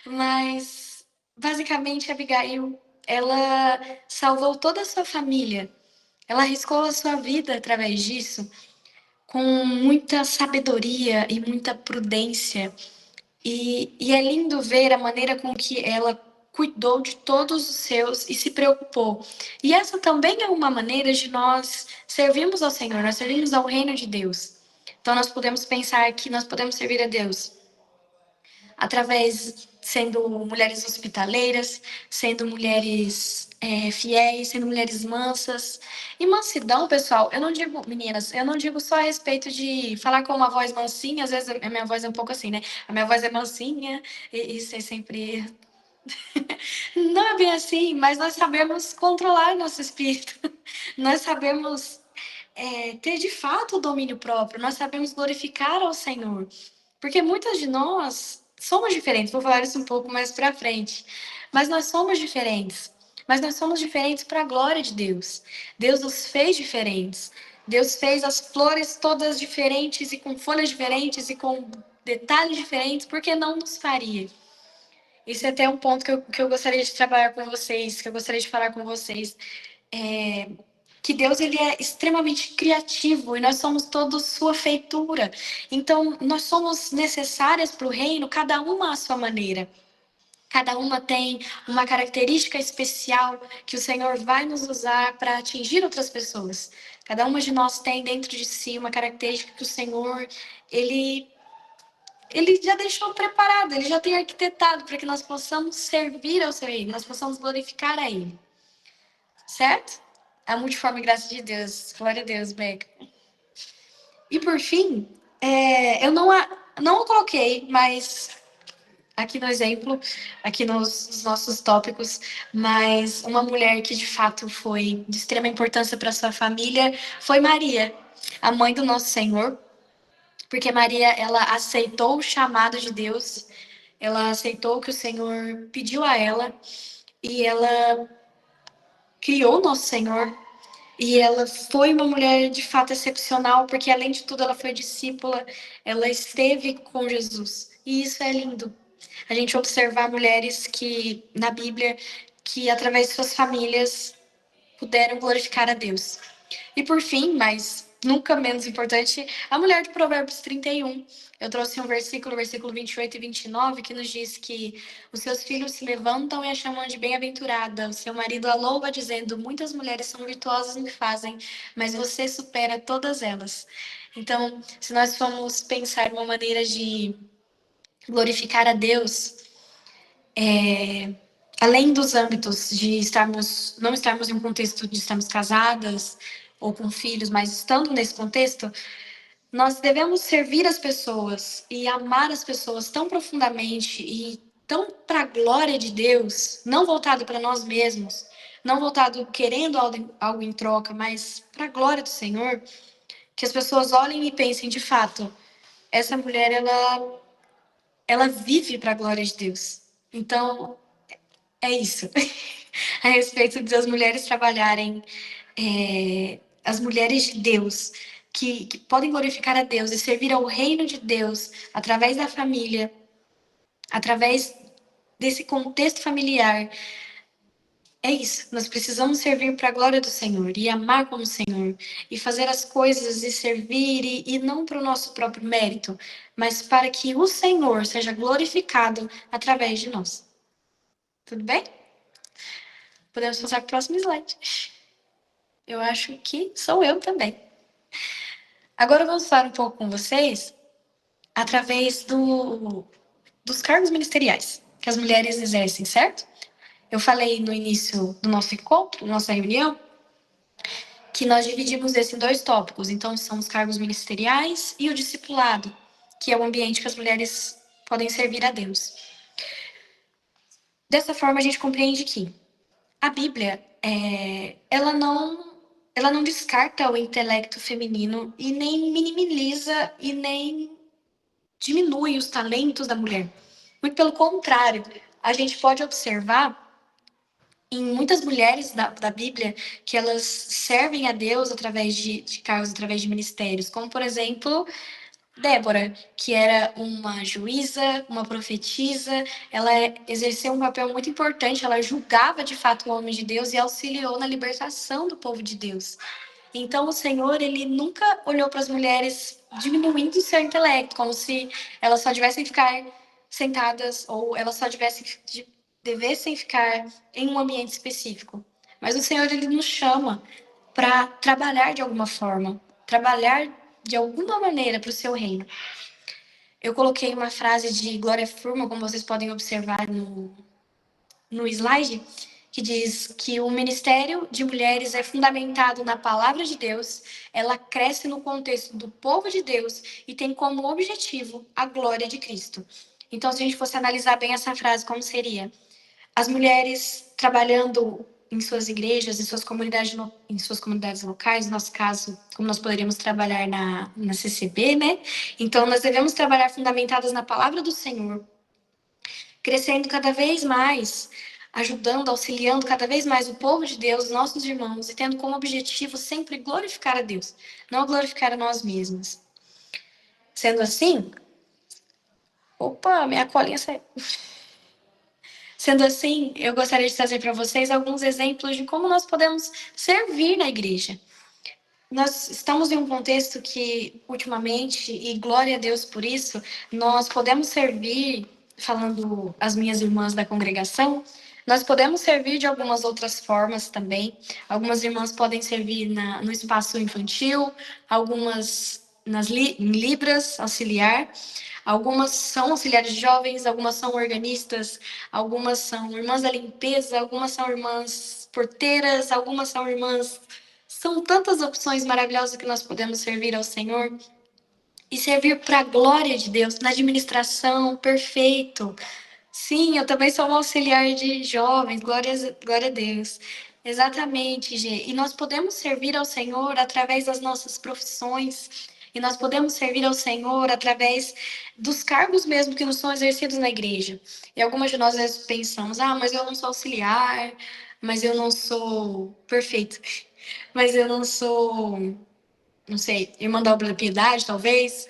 Mas, basicamente, Abigail, ela salvou toda a sua família. Ela arriscou a sua vida através disso, com muita sabedoria e muita prudência. E é lindo ver a maneira com que ela cuidou de todos os seus e se preocupou. E essa também é uma maneira de nós servirmos ao Senhor, nós servimos ao reino de Deus. Então nós podemos pensar que nós podemos servir a Deus através, sendo mulheres hospitaleiras, sendo mulheres fiéis, sendo mulheres mansas. E mansidão, pessoal, eu não digo, meninas, eu não digo só a respeito de falar com uma voz mansinha, às vezes a minha voz é um pouco assim, né? A minha voz é mansinha e ser sempre... Não é bem assim, mas nós sabemos controlar nosso espírito. Nós sabemos ter de fato o domínio próprio, nós sabemos glorificar ao Senhor. Porque muitas de nós somos diferentes, vou falar isso um pouco mais pra frente. Mas nós somos diferentes. Mas nós somos diferentes para a glória de Deus. Deus nos fez diferentes. Deus fez as flores todas diferentes e com folhas diferentes e com detalhes diferentes, porque não nos faria? Isso é até um ponto que eu gostaria de trabalhar com vocês, que eu gostaria de falar com vocês. Que Deus ele é extremamente criativo e nós somos todos sua feitura. Então, nós somos necessárias para o reino, cada uma à sua maneira. Cada uma tem uma característica especial que o Senhor vai nos usar para atingir outras pessoas. Cada uma de nós tem dentro de si uma característica que o Senhor, ele já deixou preparado, ele já tem arquitetado para que nós possamos servir ao seu reino, nós possamos glorificar a ele. Certo? A multiforme graça de Deus. Glória a Deus, Beca. E por fim, eu não coloquei, mas aqui no exemplo, aqui nos nossos tópicos, mas uma mulher que de fato foi de extrema importância para sua família foi Maria, a mãe do nosso Senhor, porque Maria, ela aceitou o chamado de Deus, ela aceitou o que o Senhor pediu a ela e ela criou o nosso Senhor. E ela foi uma mulher de fato excepcional, porque além de tudo ela foi discípula, ela esteve com Jesus. E isso é lindo. A gente observar mulheres que, na Bíblia, que através de suas famílias puderam glorificar a Deus. E por fim, mas nunca menos importante, a mulher de Provérbios 31. Eu trouxe um versículo, versículo 28 e 29, que nos diz que os seus filhos se levantam e a chamam de bem-aventurada. O seu marido a louva, dizendo, muitas mulheres são virtuosas no que fazem, mas você supera todas elas. Então, se nós formos pensar uma maneira de glorificar a Deus, além dos âmbitos de não estarmos em um contexto de estarmos casadas ou com filhos, mas estando nesse contexto, nós devemos servir as pessoas e amar as pessoas tão profundamente e tão para a glória de Deus, não voltado para nós mesmos, não voltado querendo algo em troca, mas para a glória do Senhor, que as pessoas olhem e pensem, de fato, essa mulher, ela vive para a glória de Deus. Então, é isso. A respeito das mulheres trabalharem, as mulheres de Deus, que podem glorificar a Deus e servir ao reino de Deus através da família, através desse contexto familiar. É isso, nós precisamos servir para a glória do Senhor e amar como o Senhor e fazer as coisas e servir e não para o nosso próprio mérito, mas para que o Senhor seja glorificado através de nós. Tudo bem? Podemos passar para o próximo slide. Eu acho que sou eu também. Agora vamos falar um pouco com vocês através dos cargos ministeriais que as mulheres exercem, certo? Eu falei no início do nosso encontro, da nossa reunião, que nós dividimos isso em 2 tópicos. Então, são os cargos ministeriais e o discipulado, que é o ambiente que as mulheres podem servir a Deus. Dessa forma, a gente compreende que a Bíblia, ela não descarta o intelecto feminino e nem minimiza e nem diminui os talentos da mulher. Muito pelo contrário, a gente pode observar em muitas mulheres da Bíblia que elas servem a Deus através de cargos, através de ministérios, como, por exemplo, Débora, que era uma juíza, uma profetisa, ela exerceu um papel muito importante, ela julgava de fato o homem de Deus e auxiliou na libertação do povo de Deus. Então, o Senhor, ele nunca olhou para as mulheres diminuindo o seu intelecto, como se elas só devessem ficar sentadas ou elas só devessem ficar em um ambiente específico. Mas o Senhor, ele nos chama para trabalhar de alguma forma, trabalhar de alguma maneira para o seu reino. Eu coloquei uma frase de Glória Furman, como vocês podem observar no slide, que diz que o ministério de mulheres é fundamentado na palavra de Deus, ela cresce no contexto do povo de Deus e tem como objetivo a glória de Cristo. Então, se a gente fosse analisar bem essa frase, como seria? As mulheres trabalhando em suas igrejas, em suas comunidades locais, no nosso caso, como nós poderíamos trabalhar na CCB, né? Então, nós devemos trabalhar fundamentadas na palavra do Senhor, crescendo cada vez mais, ajudando, auxiliando cada vez mais o povo de Deus, nossos irmãos, e tendo como objetivo sempre glorificar a Deus, não glorificar a nós mesmos. Sendo assim, opa, minha colinha saiu. Sendo assim, eu gostaria de trazer para vocês alguns exemplos de como nós podemos servir na igreja. Nós estamos em um contexto que, ultimamente, e glória a Deus por isso, nós podemos servir, falando as minhas irmãs da congregação, nós podemos servir de algumas outras formas também. Algumas irmãs podem servir no espaço infantil, algumas em Libras, auxiliar. Algumas são auxiliares de jovens, algumas são organistas, algumas são irmãs da limpeza, algumas são irmãs porteiras, algumas são irmãs. São tantas opções maravilhosas que nós podemos servir ao Senhor e servir para a glória de Deus, na administração, perfeito. Sim, eu também sou uma auxiliar de jovens, glória a Deus. Exatamente, Gê. E nós podemos servir ao Senhor através das nossas profissões. E nós podemos servir ao Senhor através dos cargos mesmo que nos são exercidos na igreja. E algumas de nós às vezes pensamos, mas eu não sou auxiliar, mas eu não sou perfeito, mas eu não sou, não sei, irmã da obra da piedade, talvez.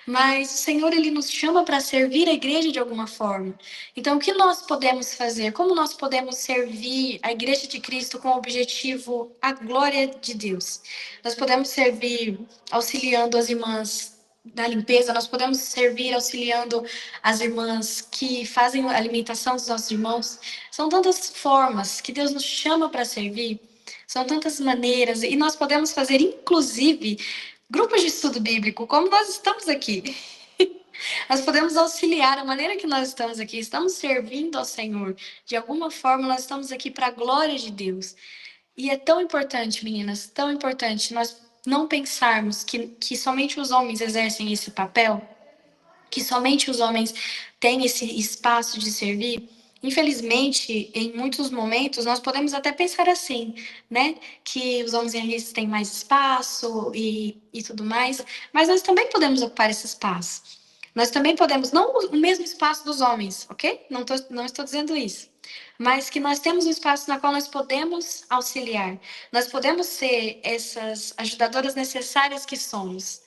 Mas o Senhor, ele nos chama para servir a igreja de alguma forma. Então, o que nós podemos fazer? Como nós podemos servir a igreja de Cristo com o objetivo, a glória de Deus? Nós podemos servir auxiliando as irmãs da limpeza, nós podemos servir auxiliando as irmãs que fazem a alimentação dos nossos irmãos. São tantas formas que Deus nos chama para servir, são tantas maneiras, e nós podemos fazer, inclusive, grupos de estudo bíblico, como nós estamos aqui. Nós podemos auxiliar a maneira que nós estamos aqui, estamos servindo ao Senhor. De alguma forma, nós estamos aqui para a glória de Deus. E é tão importante, meninas, tão importante nós não pensarmos que somente os homens exercem esse papel, que somente os homens têm esse espaço de servir. Infelizmente, em muitos momentos, nós podemos até pensar assim, né? Que os homens eles têm mais espaço e tudo mais, mas nós também podemos ocupar esse espaço. Nós também podemos, não o mesmo espaço dos homens, ok? Não estou dizendo isso. Mas que nós temos um espaço na qual nós podemos auxiliar. Nós podemos ser essas ajudadoras necessárias que somos.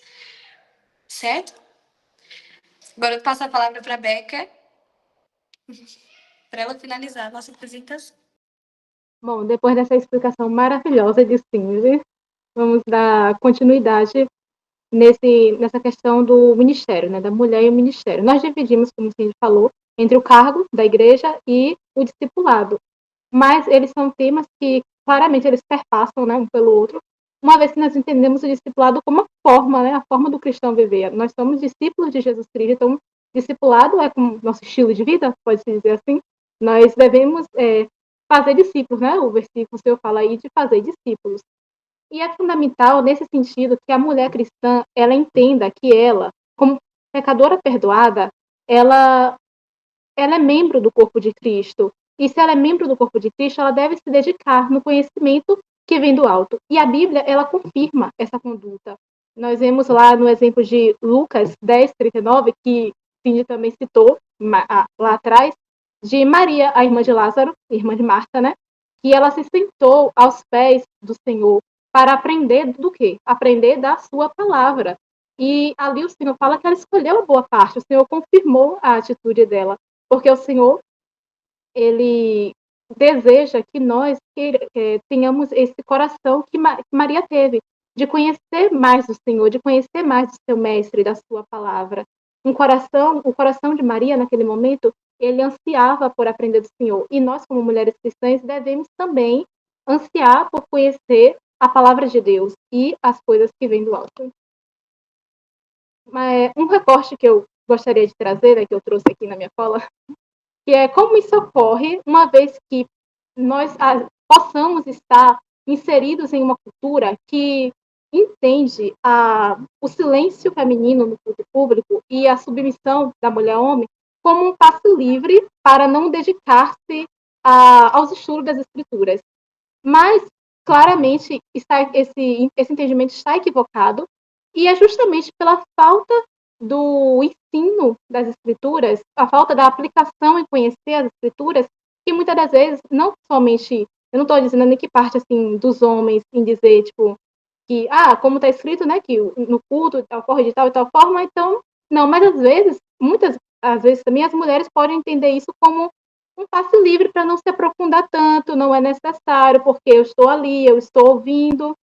Certo? Agora eu passo a palavra para a Beca, para ela finalizar a nossa apresentação. Bom, depois dessa explicação maravilhosa de Cindy, vamos dar continuidade nessa questão do ministério, né, da mulher e o ministério. Nós dividimos, como Cindy falou, entre o cargo da igreja e o discipulado, mas eles são temas que claramente eles perpassam, né, um pelo outro, uma vez que nós entendemos o discipulado como a forma, né, a forma do cristão viver. Nós somos discípulos de Jesus Cristo, então discipulado é como nosso estilo de vida, pode-se dizer assim. Nós devemos fazer discípulos, né? O versículo seu fala aí de fazer discípulos. E é fundamental, nesse sentido, que a mulher cristã, ela entenda que ela, como pecadora perdoada, ela é membro do corpo de Cristo. E se ela é membro do corpo de Cristo, ela deve se dedicar no conhecimento que vem do alto. E a Bíblia, ela confirma essa conduta. Nós vemos lá no exemplo de Lucas 10:39, que Cindy também citou lá atrás, de Maria, a irmã de Lázaro, irmã de Marta, né? que ela se sentou aos pés do Senhor para aprender do quê? Aprender da sua palavra. E ali o Senhor fala que ela escolheu a boa parte, o Senhor confirmou a atitude dela, porque o Senhor, ele deseja que nós tenhamos esse coração que Maria teve, de conhecer mais o Senhor, de conhecer mais do seu mestre, da sua palavra. O coração de Maria, naquele momento, ele ansiava por aprender do Senhor. E nós, como mulheres cristãs, devemos também ansiar por conhecer a palavra de Deus e as coisas que vêm do alto. Um recorte que eu gostaria de trazer, que eu trouxe aqui na minha cola, que é como isso ocorre uma vez que nós possamos estar inseridos em uma cultura que entende o silêncio feminino no culto público e a submissão da mulher ao homem como um passo livre para não dedicar-se aos estudos das escrituras. Mas, claramente, esse entendimento está equivocado e é justamente pela falta do ensino das escrituras, a falta da aplicação em conhecer as escrituras, que muitas das vezes, não somente, eu não estou dizendo nem que parte assim dos homens em dizer, tipo, que, como está escrito, né, que no culto ocorre de tal e tal forma, então, não, mas às vezes, muitas às vezes também as mulheres podem entender isso como um passe livre para não se aprofundar tanto, não é necessário, porque eu estou ali, eu estou ouvindo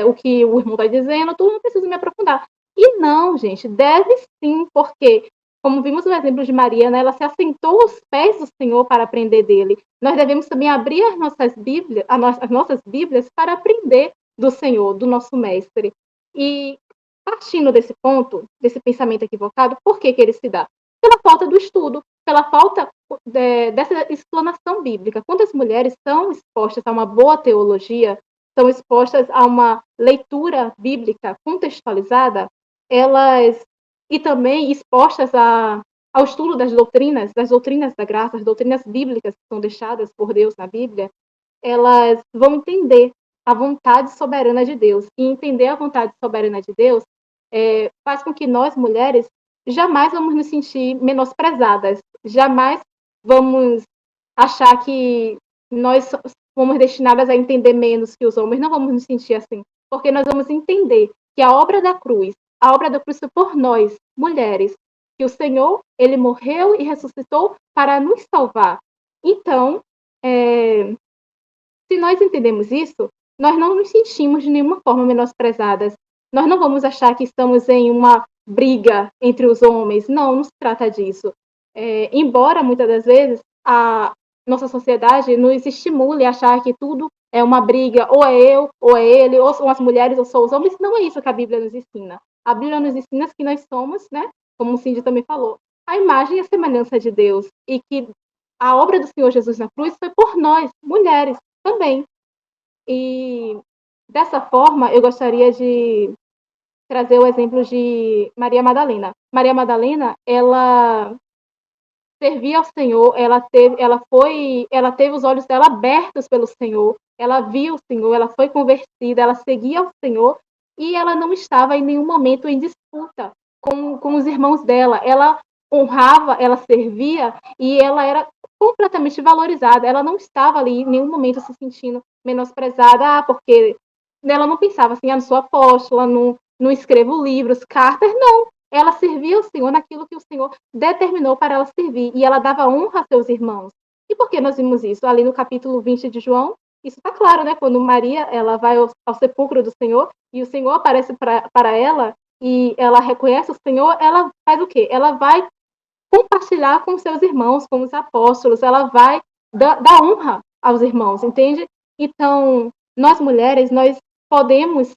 o que o irmão está dizendo, tudo não preciso me aprofundar. E não, gente, deve sim, porque, como vimos no exemplo de Maria, né, ela se assentou aos pés do Senhor para aprender dele. Nós devemos também abrir as nossas Bíblias para aprender do Senhor, do nosso mestre. E partindo desse ponto, desse pensamento equivocado, por que ele se dá? Pela falta do estudo, pela falta dessa explanação bíblica. Quando as mulheres são expostas a uma boa teologia, são expostas a uma leitura bíblica contextualizada, e também expostas ao estudo das doutrinas da graça, as doutrinas bíblicas que são deixadas por Deus na Bíblia, elas vão entender a vontade soberana de Deus. E entender a vontade soberana de Deus faz com que nós, mulheres, jamais vamos nos sentir menosprezadas, jamais vamos achar que nós fomos destinadas a entender menos que os homens, não vamos nos sentir assim, porque nós vamos entender que a obra da cruz foi por nós, mulheres, que o Senhor, ele morreu e ressuscitou para nos salvar. Então, se nós entendemos isso, nós não nos sentimos de nenhuma forma menosprezadas. Nós não vamos achar que estamos em uma briga entre os homens. Não se trata disso. Embora, muitas das vezes, a nossa sociedade nos estimule a achar que tudo é uma briga, ou é eu, ou é ele, ou são as mulheres, ou são os homens. Não é isso que a Bíblia nos ensina. A Bíblia nos ensina que nós somos, né, como o Cindy também falou, a imagem e a semelhança de Deus, e que a obra do Senhor Jesus na cruz foi por nós, mulheres, também. E dessa forma, eu gostaria de trazer o exemplo de Maria Madalena. Maria Madalena, ela servia ao Senhor, ela teve os olhos dela abertos pelo Senhor, ela viu o Senhor, ela foi convertida, ela seguia o Senhor e ela não estava em nenhum momento em disputa com os irmãos dela. Ela honrava, ela servia e ela era completamente valorizada. Ela não estava ali em nenhum momento se sentindo menosprezada, porque ela não pensava assim, não sou apóstola, não escrevo livros, cartas, não. Ela servia ao Senhor naquilo que o Senhor determinou para ela servir, e ela dava honra a seus irmãos. E por que nós vimos isso? Ali no capítulo 20 de João, isso está claro, né? Quando Maria ela vai ao sepulcro do Senhor, e o Senhor aparece para ela, e ela reconhece o Senhor, ela faz o quê? Ela vai compartilhar com seus irmãos, com os apóstolos, ela vai dar honra aos irmãos, entende? Então, nós mulheres, nós podemos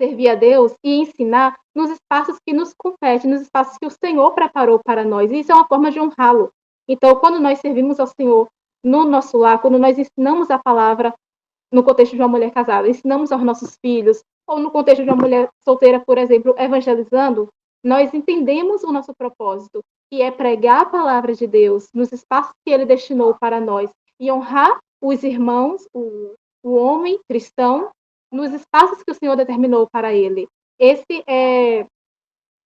servir a Deus e ensinar nos espaços que nos competem, nos espaços que o Senhor preparou para nós. E isso é uma forma de honrá-lo. Então, quando nós servimos ao Senhor no nosso lar, quando nós ensinamos a palavra no contexto de uma mulher casada, ensinamos aos nossos filhos, ou no contexto de uma mulher solteira, por exemplo, evangelizando, nós entendemos o nosso propósito, que é pregar a palavra de Deus nos espaços que ele destinou para nós e honrar os irmãos, o homem cristão, nos espaços que o Senhor determinou para ele. Esse é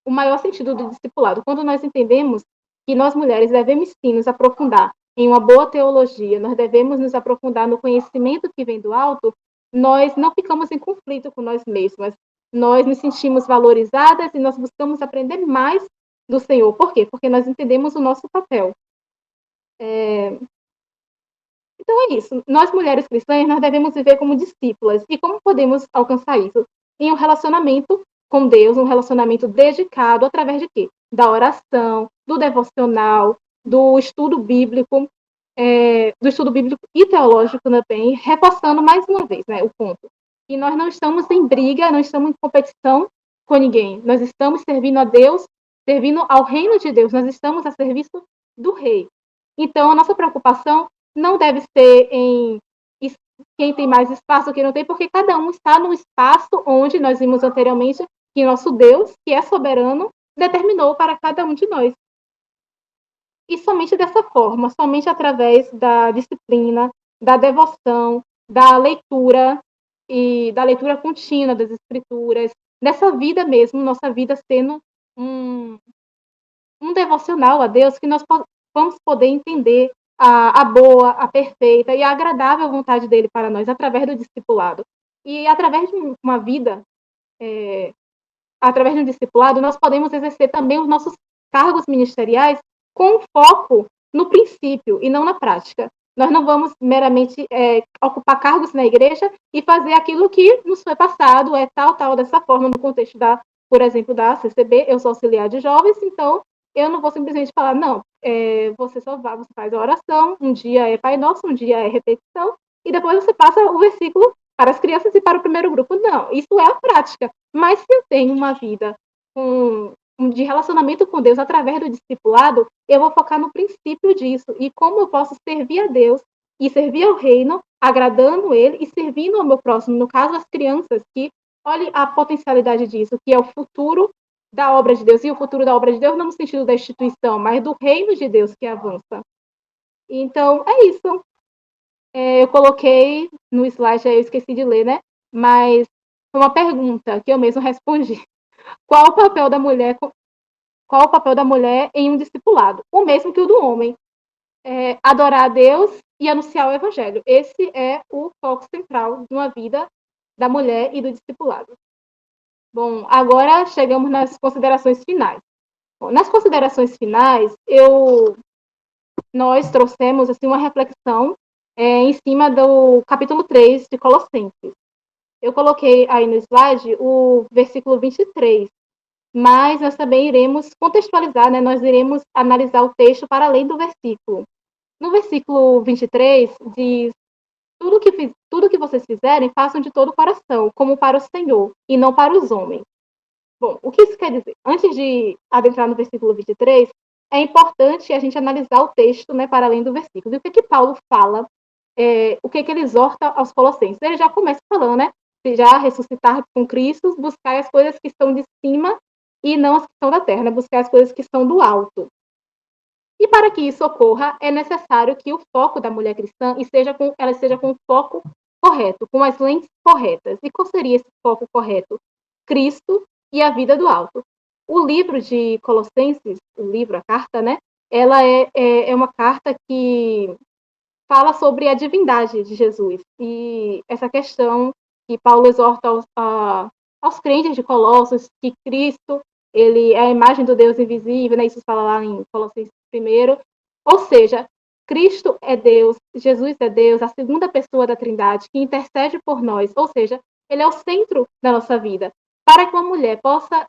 o maior sentido do discipulado. Quando nós entendemos que nós mulheres devemos sim nos aprofundar em uma boa teologia, nós devemos nos aprofundar no conhecimento que vem do alto, nós não ficamos em conflito com nós mesmas. Nós nos sentimos valorizadas e nós buscamos aprender mais do Senhor. Por quê? Porque nós entendemos o nosso papel. Então é isso. Nós, mulheres cristãs, nós devemos viver como discípulas. E como podemos alcançar isso? Em um relacionamento com Deus, um relacionamento dedicado, através de quê? Da oração, do devocional, do estudo bíblico e teológico também, reforçando mais uma vez, né, o ponto. E nós não estamos em briga, não estamos em competição com ninguém. Nós estamos servindo a Deus, servindo ao reino de Deus. Nós estamos a serviço do rei. Então, a nossa preocupação não deve ser em quem tem mais espaço, quem não tem, porque cada um está no espaço onde nós vimos anteriormente que nosso Deus, que é soberano, determinou para cada um de nós. E somente dessa forma, somente através da disciplina, da devoção, da leitura e da leitura contínua das escrituras, dessa vida mesmo, nossa vida sendo um devocional a Deus, que nós vamos poder entender a boa, a perfeita e a agradável vontade dele para nós, através do discipulado. E através de uma vida, através de um discipulado, nós podemos exercer também os nossos cargos ministeriais com foco no princípio e não na prática. Nós não vamos meramente ocupar cargos na igreja e fazer aquilo que nos foi passado, tal, dessa forma, no contexto por exemplo, da CCB, eu sou auxiliar de jovens, então eu não vou simplesmente falar, não, você faz a oração, um dia é Pai Nosso, um dia é repetição, e depois você passa o versículo para as crianças e para o primeiro grupo. Não, isso é a prática. Mas se eu tenho uma vida de relacionamento com Deus através do discipulado, eu vou focar no princípio disso e como eu posso servir a Deus e servir ao reino, agradando ele e servindo ao meu próximo, no caso, as crianças, que olhe a potencialidade disso, que é o futuro da obra de Deus, e o futuro da obra de Deus não no sentido da instituição, mas do reino de Deus que avança. Então, é isso. Eu coloquei no slide, eu esqueci de ler, né? Mas foi uma pergunta que eu mesmo respondi. Qual o papel da mulher em um discipulado? O mesmo que o do homem. Adorar a Deus e anunciar o evangelho. Esse é o foco central de uma vida da mulher e do discipulado. Bom, agora chegamos nas considerações finais. Bom, nas considerações finais, nós trouxemos assim, uma reflexão em cima do capítulo 3 de Colossenses. Eu coloquei aí no slide o versículo 23, mas nós também iremos contextualizar, né? Nós iremos analisar o texto para além do versículo. No versículo 23, diz: tudo que vocês fizerem, façam de todo o coração, como para o Senhor, e não para os homens. Bom, o que isso quer dizer? Antes de adentrar no versículo 23, é importante a gente analisar o texto, né, para além do versículo. E o que Paulo fala, o que ele exorta aos colossenses? Ele já começa falando, né? Já ressuscitar com Cristo, buscar as coisas que estão de cima e não as que estão da terra, né? Buscar as coisas que estão do alto. E para que isso ocorra, é necessário que o foco da mulher cristã ela seja com o foco correto, com as lentes corretas. E qual seria esse foco correto? Cristo e a vida do alto. O livro de Colossenses, a carta, né? Ela é uma carta que fala sobre a divindade de Jesus. E essa questão que Paulo exorta aos crentes de Colossos, que Cristo, ele é a imagem do Deus invisível, né? Isso fala lá em Colossenses 1. Ou seja, Cristo é Deus, Jesus é Deus, a segunda pessoa da Trindade, que intercede por nós. Ou seja, ele é o centro da nossa vida. Para que uma mulher possa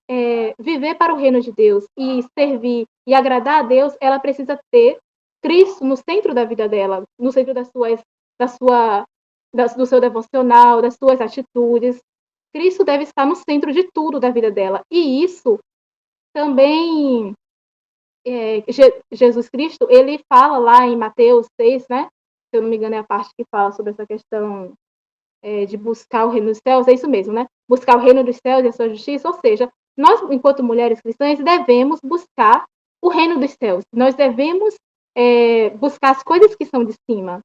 viver para o reino de Deus e servir e agradar a Deus, ela precisa ter Cristo no centro da vida dela, no centro do seu devocional, das suas atitudes. Cristo deve estar no centro de tudo da vida dela. E isso também, Jesus Cristo, ele fala lá em Mateus 6, né? Se eu não me engano, é a parte que fala sobre essa questão de buscar o reino dos céus, é isso mesmo, né? Buscar o reino dos céus e a sua justiça, ou seja, nós, enquanto mulheres cristãs, devemos buscar o reino dos céus. Nós devemos buscar as coisas que são de cima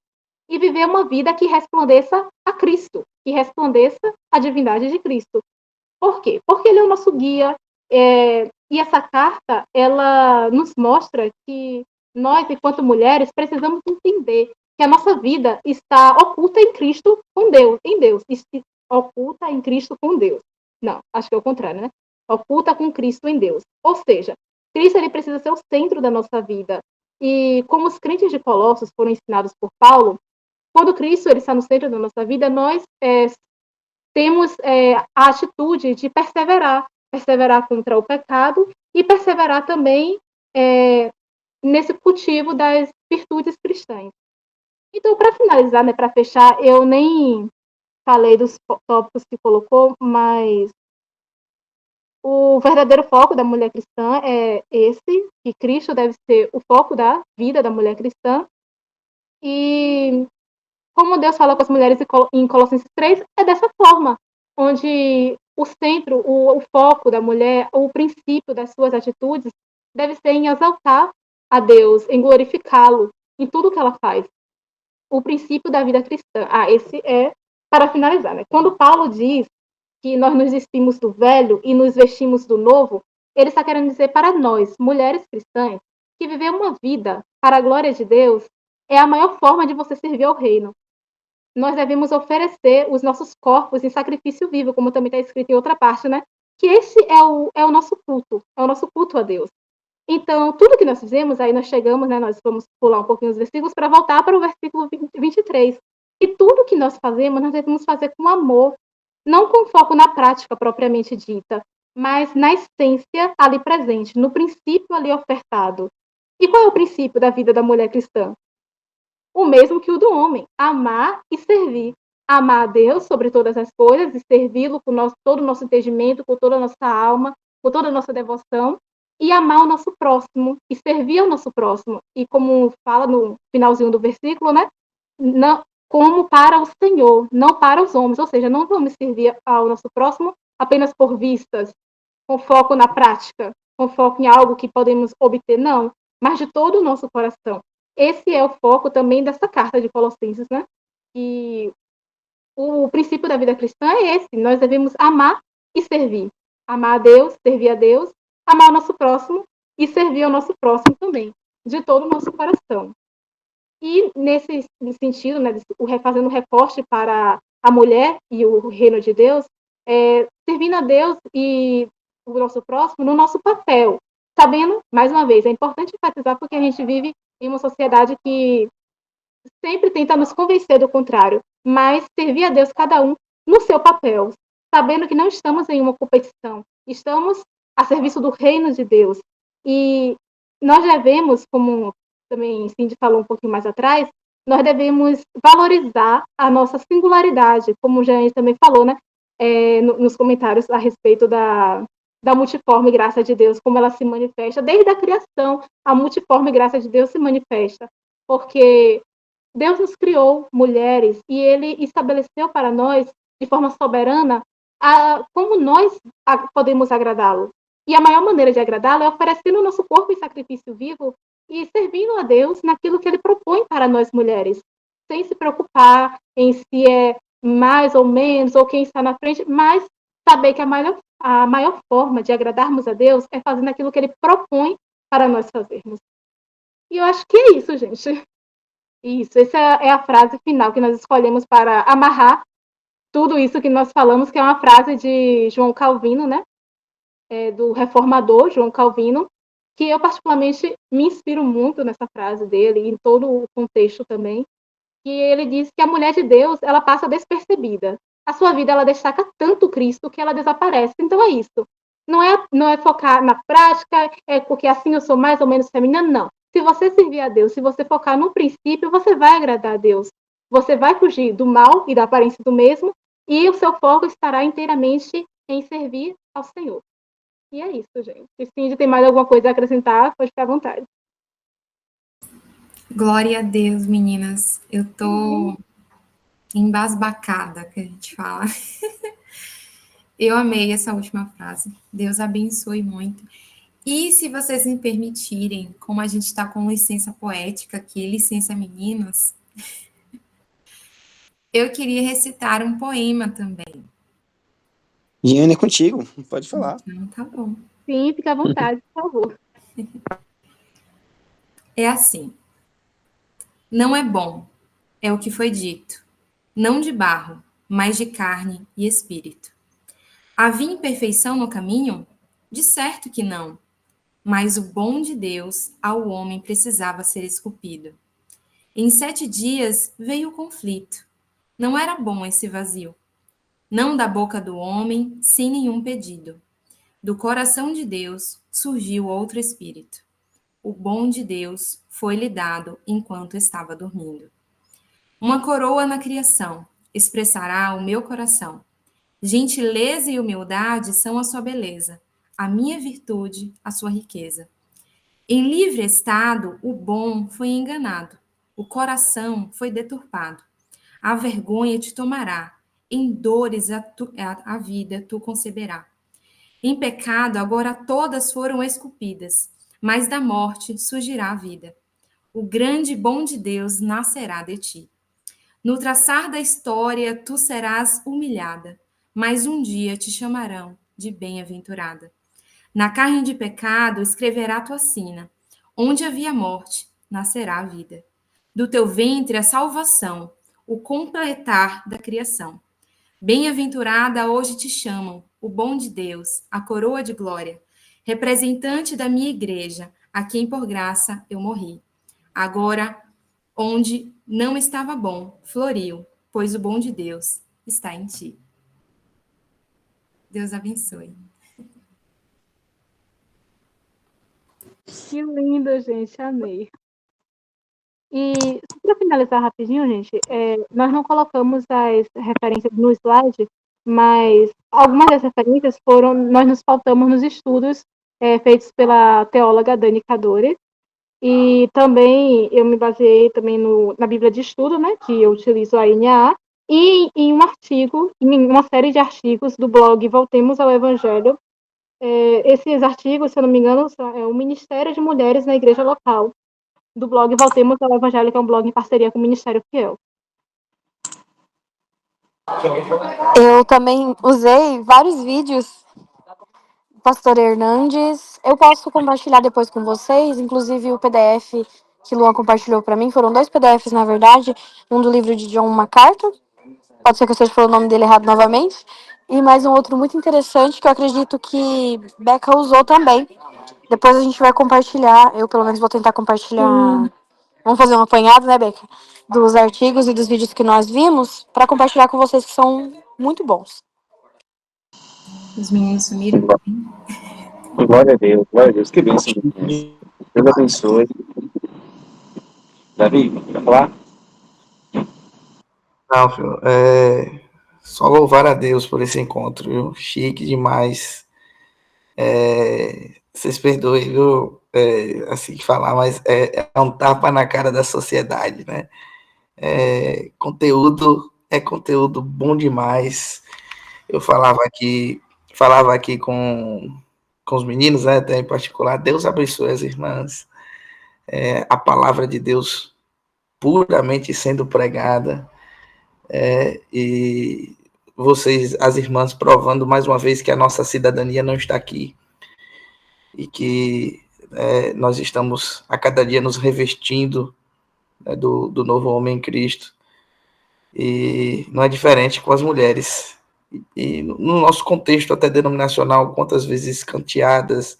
e viver uma vida que resplandeça a Cristo, que resplandeça a divindade de Cristo. Por quê? Porque ele é o nosso guia, e essa carta, ela nos mostra que Nós, enquanto mulheres, precisamos entender que a nossa vida está oculta em Cristo com Deus, em Deus. Oculta em Cristo com Deus. Não, acho que é o contrário, né? Oculta com Cristo em Deus. Ou seja, Cristo ele precisa ser o centro da nossa vida. E como os crentes de Colossos foram ensinados por Paulo, quando Cristo ele está no centro da nossa vida, nós temos a atitude de perseverar contra o pecado e perseverar também nesse cultivo das virtudes cristãs. Então, para finalizar, né, para fechar, eu nem falei dos tópicos que colocou, mas o verdadeiro foco da mulher cristã é esse, que Cristo deve ser o foco da vida da mulher cristã. E como Deus fala com as mulheres em Colossenses 3, é dessa forma, onde o centro, o foco da mulher, o princípio das suas atitudes deve ser em exaltar a Deus, em glorificá-lo, em tudo que ela faz. O princípio da vida cristã. Esse é para finalizar, né? Quando Paulo diz que nós nos despimos do velho e nos vestimos do novo, ele está querendo dizer para nós, mulheres cristãs, que viver uma vida para a glória de Deus é a maior forma de você servir ao reino. Nós devemos oferecer os nossos corpos em sacrifício vivo, como também está escrito em outra parte, né? Que esse é o nosso culto a Deus. Então, tudo que nós fizemos, aí nós chegamos, né? Nós vamos pular um pouquinho os versículos para voltar para o versículo 23. E tudo que nós fazemos, nós devemos fazer com amor, não com foco na prática propriamente dita, mas na essência ali presente, no princípio ali ofertado. E qual é o princípio da vida da mulher cristã? O mesmo que o do homem, amar e servir. Amar a Deus sobre todas as coisas e servi-lo com todo o nosso entendimento, com toda a nossa alma, com toda a nossa devoção, e amar o nosso próximo e servir ao nosso próximo. E como fala no finalzinho do versículo, né? Não, como para o Senhor, não para os homens. Ou seja, não vamos servir ao nosso próximo apenas por vistas, com foco na prática, com foco em algo que podemos obter, não, mas de todo o nosso coração. Esse é o foco também dessa carta de Colossenses, né? E o princípio da vida cristã é esse: nós devemos amar e servir. Amar a Deus, servir a Deus, amar o nosso próximo e servir ao nosso próximo também, de todo o nosso coração. E nesse sentido, né, fazendo um recorte para a mulher e o reino de Deus, servindo a Deus e o nosso próximo no nosso papel, sabendo, mais uma vez, é importante enfatizar porque a gente vive em uma sociedade que sempre tenta nos convencer do contrário, mas servir a Deus cada um no seu papel, sabendo que não estamos em uma competição, estamos a serviço do reino de Deus. E nós devemos, como também Cindy falou um pouquinho mais atrás, nós devemos valorizar a nossa singularidade, como o Jane também falou, né, nos comentários a respeito da multiforme graça de Deus, como ela se manifesta, desde a criação, a multiforme graça de Deus se manifesta, porque Deus nos criou mulheres e Ele estabeleceu para nós, de forma soberana, como nós podemos agradá-lo. E a maior maneira de agradá-lo é oferecendo o nosso corpo em sacrifício vivo e servindo a Deus naquilo que Ele propõe para nós mulheres, sem se preocupar em se é mais ou menos, ou quem está na frente, mas saber que a maior forma de agradarmos a Deus é fazendo aquilo que Ele propõe para nós fazermos. E eu acho que é isso, gente. Isso, essa é a frase final que nós escolhemos para amarrar tudo isso que nós falamos, que é uma frase de João Calvino, né? Do reformador João Calvino, que eu particularmente me inspiro muito nessa frase dele, em todo o contexto também, que ele diz que a mulher de Deus, ela passa despercebida. A sua vida, ela destaca tanto Cristo que ela desaparece. Então é isso. Não é focar na prática, porque assim eu sou mais ou menos feminina, não. Se você servir a Deus, se você focar no princípio, você vai agradar a Deus. Você vai fugir do mal e da aparência do mesmo, e o seu foco estará inteiramente em servir ao Senhor. E é isso, gente. Se Cindy tem mais alguma coisa a acrescentar, pode ficar à vontade. Glória a Deus, meninas. Eu tô embasbacada, que a gente fala. Eu amei essa última frase. Deus abençoe muito. E se vocês me permitirem, como a gente está com licença poética aqui, licença meninas, eu queria recitar um poema também. Giane, é contigo, pode falar. Então, tá bom. Sim, fica à vontade, por favor. é assim: não é bom, é o que foi dito, não de barro, mas de carne e espírito. Havia imperfeição no caminho? De certo que não, mas o bom de Deus ao homem precisava ser esculpido. Em 7 dias veio o conflito. Não era bom esse vazio. Não da boca do homem, sem nenhum pedido. Do coração de Deus surgiu outro espírito. O bom de Deus foi-lhe dado enquanto estava dormindo. Uma coroa na criação expressará o meu coração. Gentileza e humildade são a sua beleza, a minha virtude, a sua riqueza. Em livre estado, o bom foi enganado, o coração foi deturpado. A vergonha te tomará, em dores a vida tu conceberá. Em pecado, agora todas foram esculpidas, mas da morte surgirá a vida. O grande e bom de Deus nascerá de ti. No traçar da história, tu serás humilhada, mas um dia te chamarão de bem-aventurada. Na carne de pecado escreverá tua sina. Onde havia morte, nascerá a vida. Do teu ventre a salvação, o completar da criação. Bem-aventurada hoje te chamam, o bom de Deus, a coroa de glória, representante da minha igreja, a quem por graça eu morri. Agora, onde não estava bom, floriu, pois o bom de Deus está em ti. Deus abençoe. Que lindo, gente, amei. E para finalizar rapidinho, gente, nós não colocamos as referências no slide, mas algumas das referências nós nos pautamos nos estudos feitos pela teóloga Dani Cadore, e também eu me baseei também na Bíblia de Estudo, né, que eu utilizo a NAA, e em um artigo, em uma série de artigos do blog Voltemos ao Evangelho. Esses artigos, se eu não me engano, é o Ministério de Mulheres na Igreja Local, do blog Voltemos ao Evangelho, que é um blog em parceria com o Ministério Fiel. Eu também usei vários vídeos do Pastor Hernandes. Eu posso compartilhar depois com vocês, inclusive o PDF que Luan compartilhou para mim. Foram 2 PDFs, na verdade. Um do livro de John MacArthur. Pode ser que eu esteja falando o nome dele errado novamente. E mais um outro muito interessante que eu acredito que Becca usou também. Depois a gente vai compartilhar. Eu, pelo menos, vou tentar compartilhar. Vamos fazer um apanhado, né, Becca? Dos artigos e dos vídeos que nós vimos para compartilhar com vocês, que são muito bons. Os meninos sumiram. Glória a Deus, que bênção. Deus abençoe. Davi, quer falar? Não, filho, só louvar a Deus por esse encontro, viu? Chique demais. Vocês perdoem, viu? Assim que falar, mas é um tapa na cara da sociedade, né? Conteúdo é conteúdo bom demais. Eu falava aqui com os meninos, né, até em particular. Deus abençoe as irmãs. A palavra de Deus puramente sendo pregada. E vocês, as irmãs, provando mais uma vez que a nossa cidadania não está aqui e que nós estamos a cada dia nos revestindo, né, do novo homem em Cristo, e não é diferente com as mulheres. E no nosso contexto até denominacional, quantas vezes escanteadas,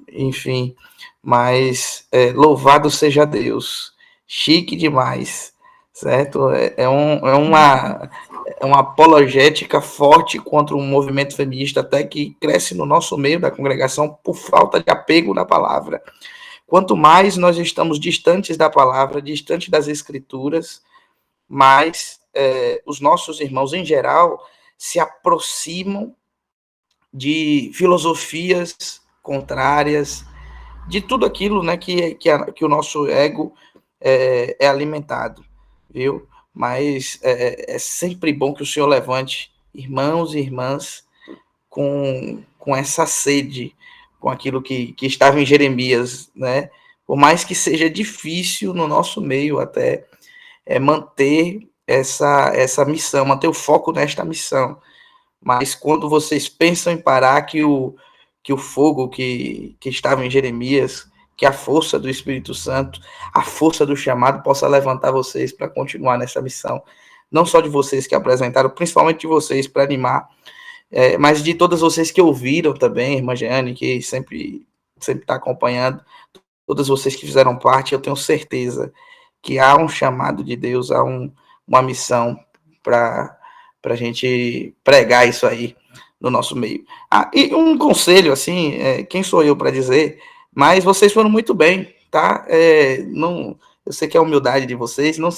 enfim, mas louvado seja Deus, chique demais, certo? É uma apologética forte contra um movimento feminista até que cresce no nosso meio da congregação por falta de apego na palavra. Quanto mais nós estamos distantes da palavra, distantes das escrituras, mais os nossos irmãos em geral se aproximam de filosofias contrárias, de tudo aquilo, né, que o nosso ego é alimentado, viu? Mas é sempre bom que o Senhor levante irmãos e irmãs com essa sede, com aquilo que estava em Jeremias, né? Por mais que seja difícil no nosso meio até manter essa missão, manter o foco nesta missão. Mas quando vocês pensam em parar, que o fogo que estava em Jeremias, que a força do Espírito Santo, a força do chamado possa levantar vocês para continuar nessa missão. Não só de vocês que apresentaram, principalmente de vocês para animar, mas de todas vocês que ouviram também, irmã Jeane, que sempre está acompanhando, todas vocês que fizeram parte, eu tenho certeza que há um chamado de Deus, há uma missão para a gente pregar isso aí no nosso meio. E um conselho, assim, quem sou eu para dizer, mas vocês foram muito bem, tá? Eu sei que é a humildade de vocês, não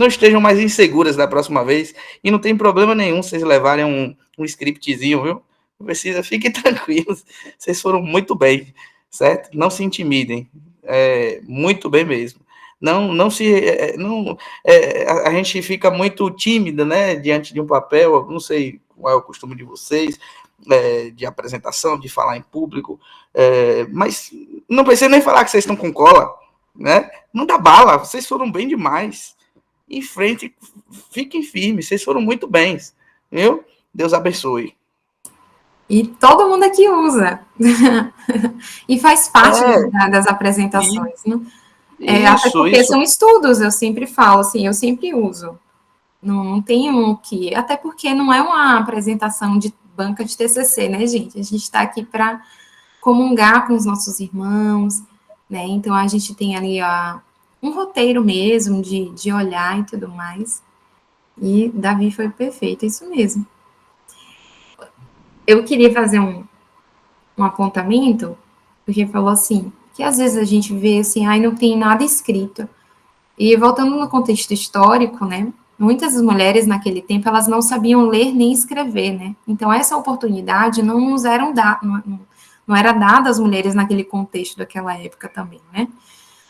estejam mais inseguras da próxima vez, e não tem problema nenhum vocês levarem um scriptzinho, viu? Não precisa, fiquem tranquilos, vocês foram muito bem, certo? Não se intimidem, muito bem mesmo. A gente fica muito tímida, né, diante de um papel, não sei qual é o costume de vocês, de apresentação, de falar em público, mas não precisa nem falar que vocês estão com cola, né? Manda bala, vocês foram bem demais. Em frente, fiquem firmes, vocês foram muito bens, viu? Deus abençoe. E todo mundo aqui usa. E faz parte das apresentações, né? Até porque são estudos, eu sempre falo, assim, eu sempre uso. Não tenho que... Até porque não é uma apresentação de banca de TCC, né, gente? A gente está aqui para comungar com os nossos irmãos, né? Então, a gente tem ali um roteiro mesmo de olhar e tudo mais. E Davi foi perfeito, é isso mesmo. Eu queria fazer um apontamento, porque falou assim, que às vezes a gente vê assim, não tem nada escrito. E voltando no contexto histórico, né, muitas mulheres naquele tempo, elas não sabiam ler nem escrever, né, então essa oportunidade não era dada às mulheres naquele contexto daquela época também, né.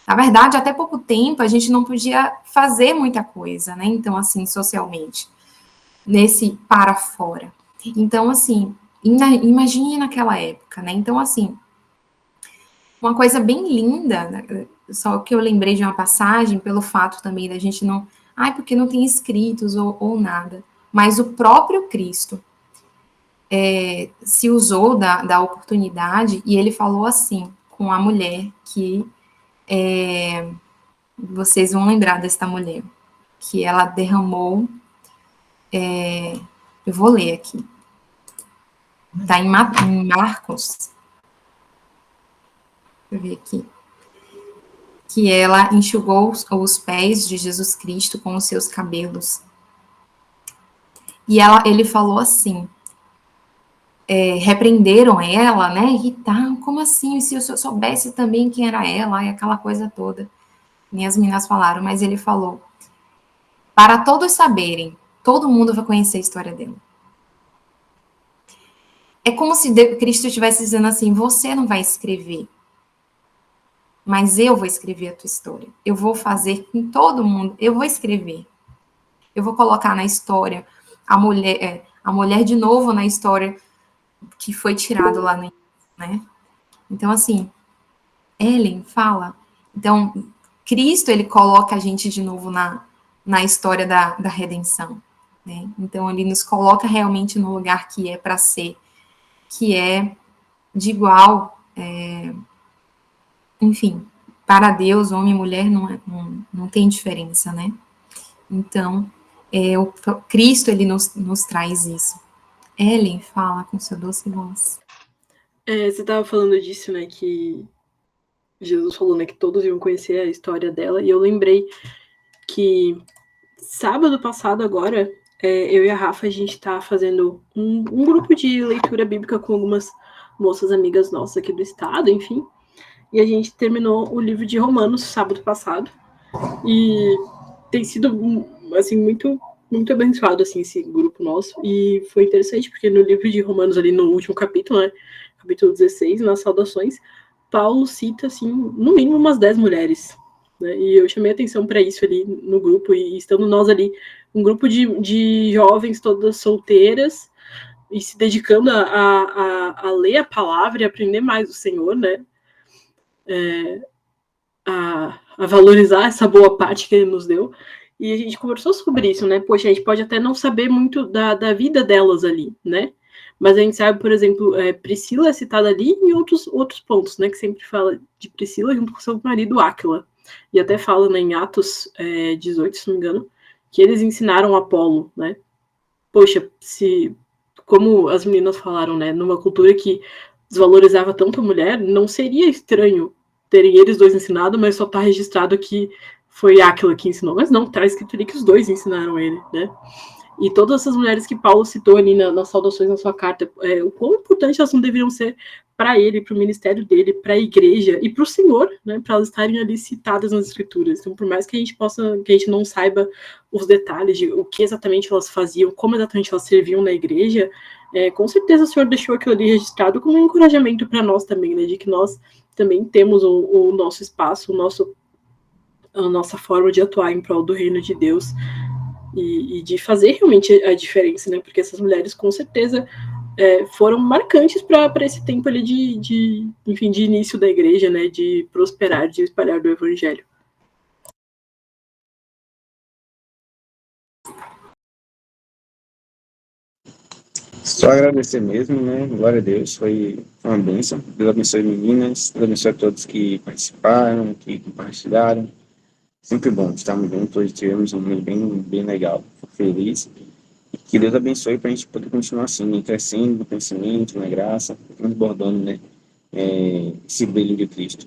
Na verdade, até pouco tempo, a gente não podia fazer muita coisa, né, então, assim, socialmente, nesse para fora. Então, assim, imagine naquela época, né, então, assim, uma coisa bem linda, né? Só que eu lembrei de uma passagem, pelo fato também da gente não... porque não tem escritos ou nada. Mas o próprio Cristo se usou da oportunidade e ele falou assim, com a mulher que... vocês vão lembrar desta mulher, que ela derramou... eu vou ler aqui. Está em Marcos... Deixa eu ver aqui. Que ela enxugou os pés de Jesus Cristo com os seus cabelos. E ele falou assim, repreenderam ela, né? E como assim? Se eu soubesse também quem era ela, e aquela coisa toda. Nem as meninas falaram, mas ele falou, para todos saberem, todo mundo vai conhecer a história dela. É como se Cristo estivesse dizendo assim, você não vai escrever, mas eu vou escrever a tua história. Eu vou fazer com todo mundo, eu vou escrever. Eu vou colocar na história a mulher de novo na história que foi tirado lá no... né? Então, assim, Ellen fala... Então, Cristo, ele coloca a gente de novo na história da redenção, né? Então, ele nos coloca realmente no lugar que é para ser, que é de igual... enfim, para Deus, homem e mulher não tem diferença, né? Então, o Cristo, ele nos traz isso. Ellen, fala com sua doce voz. Você estava falando disso, né, que Jesus falou, né, que todos iam conhecer a história dela, e eu lembrei que sábado passado agora, eu e a Rafa, a gente está fazendo um grupo de leitura bíblica com algumas moças amigas nossas aqui do estado, enfim, e a gente terminou o livro de Romanos sábado passado, e tem sido, assim, muito, muito abençoado, assim, esse grupo nosso, e foi interessante, porque no livro de Romanos, ali no último capítulo, né, capítulo 16, nas saudações, Paulo cita, assim, no mínimo umas 10 mulheres, né, e eu chamei atenção para isso ali no grupo, e estando nós ali, um grupo de jovens, todas solteiras, e se dedicando a ler a palavra e aprender mais do Senhor, né, a valorizar essa boa parte que ele nos deu, e a gente conversou sobre isso, né, poxa, a gente pode até não saber muito da vida delas ali, né, Mas a gente sabe, por exemplo, Priscila é citada ali em outros pontos, né? Que sempre fala de Priscila junto com seu marido Áquila. E até fala, né, em Atos 18, se não me engano, que eles ensinaram Apolo, né? Poxa, como as meninas falaram, né? Numa cultura que desvalorizava tanto a mulher, não seria estranho terem eles dois ensinado, mas só tá registrado que foi Áquila que ensinou. Mas não, tá escrito ali que os dois ensinaram ele, né? E todas essas mulheres que Paulo citou ali nas saudações na sua carta, o quão importante elas não deveriam ser para ele, para o ministério dele, para a igreja e para o Senhor, né, para elas estarem ali citadas nas escrituras. Então, por mais que a gente não saiba os detalhes de o que exatamente elas faziam, como exatamente elas serviam na igreja, com certeza o Senhor deixou aquilo ali registrado como um encorajamento para nós também, né, de que nós também temos o nosso espaço, a nossa forma de atuar em prol do reino de Deus. E de fazer realmente a diferença, né? Porque essas mulheres, com certeza, foram marcantes para esse tempo ali de início da igreja, né? De prosperar, de espalhar do evangelho. Só agradecer mesmo, né? Glória a Deus, foi uma bênção. Deus abençoe meninas, Deus abençoe a todos que participaram, que compartilharam. Sempre bom estarmos juntos, hoje tivemos um mês bem legal, fico feliz. Que Deus abençoe para a gente poder continuar assim, né? Crescendo no conhecimento, na graça, transbordando, né? Esse brilho de Cristo.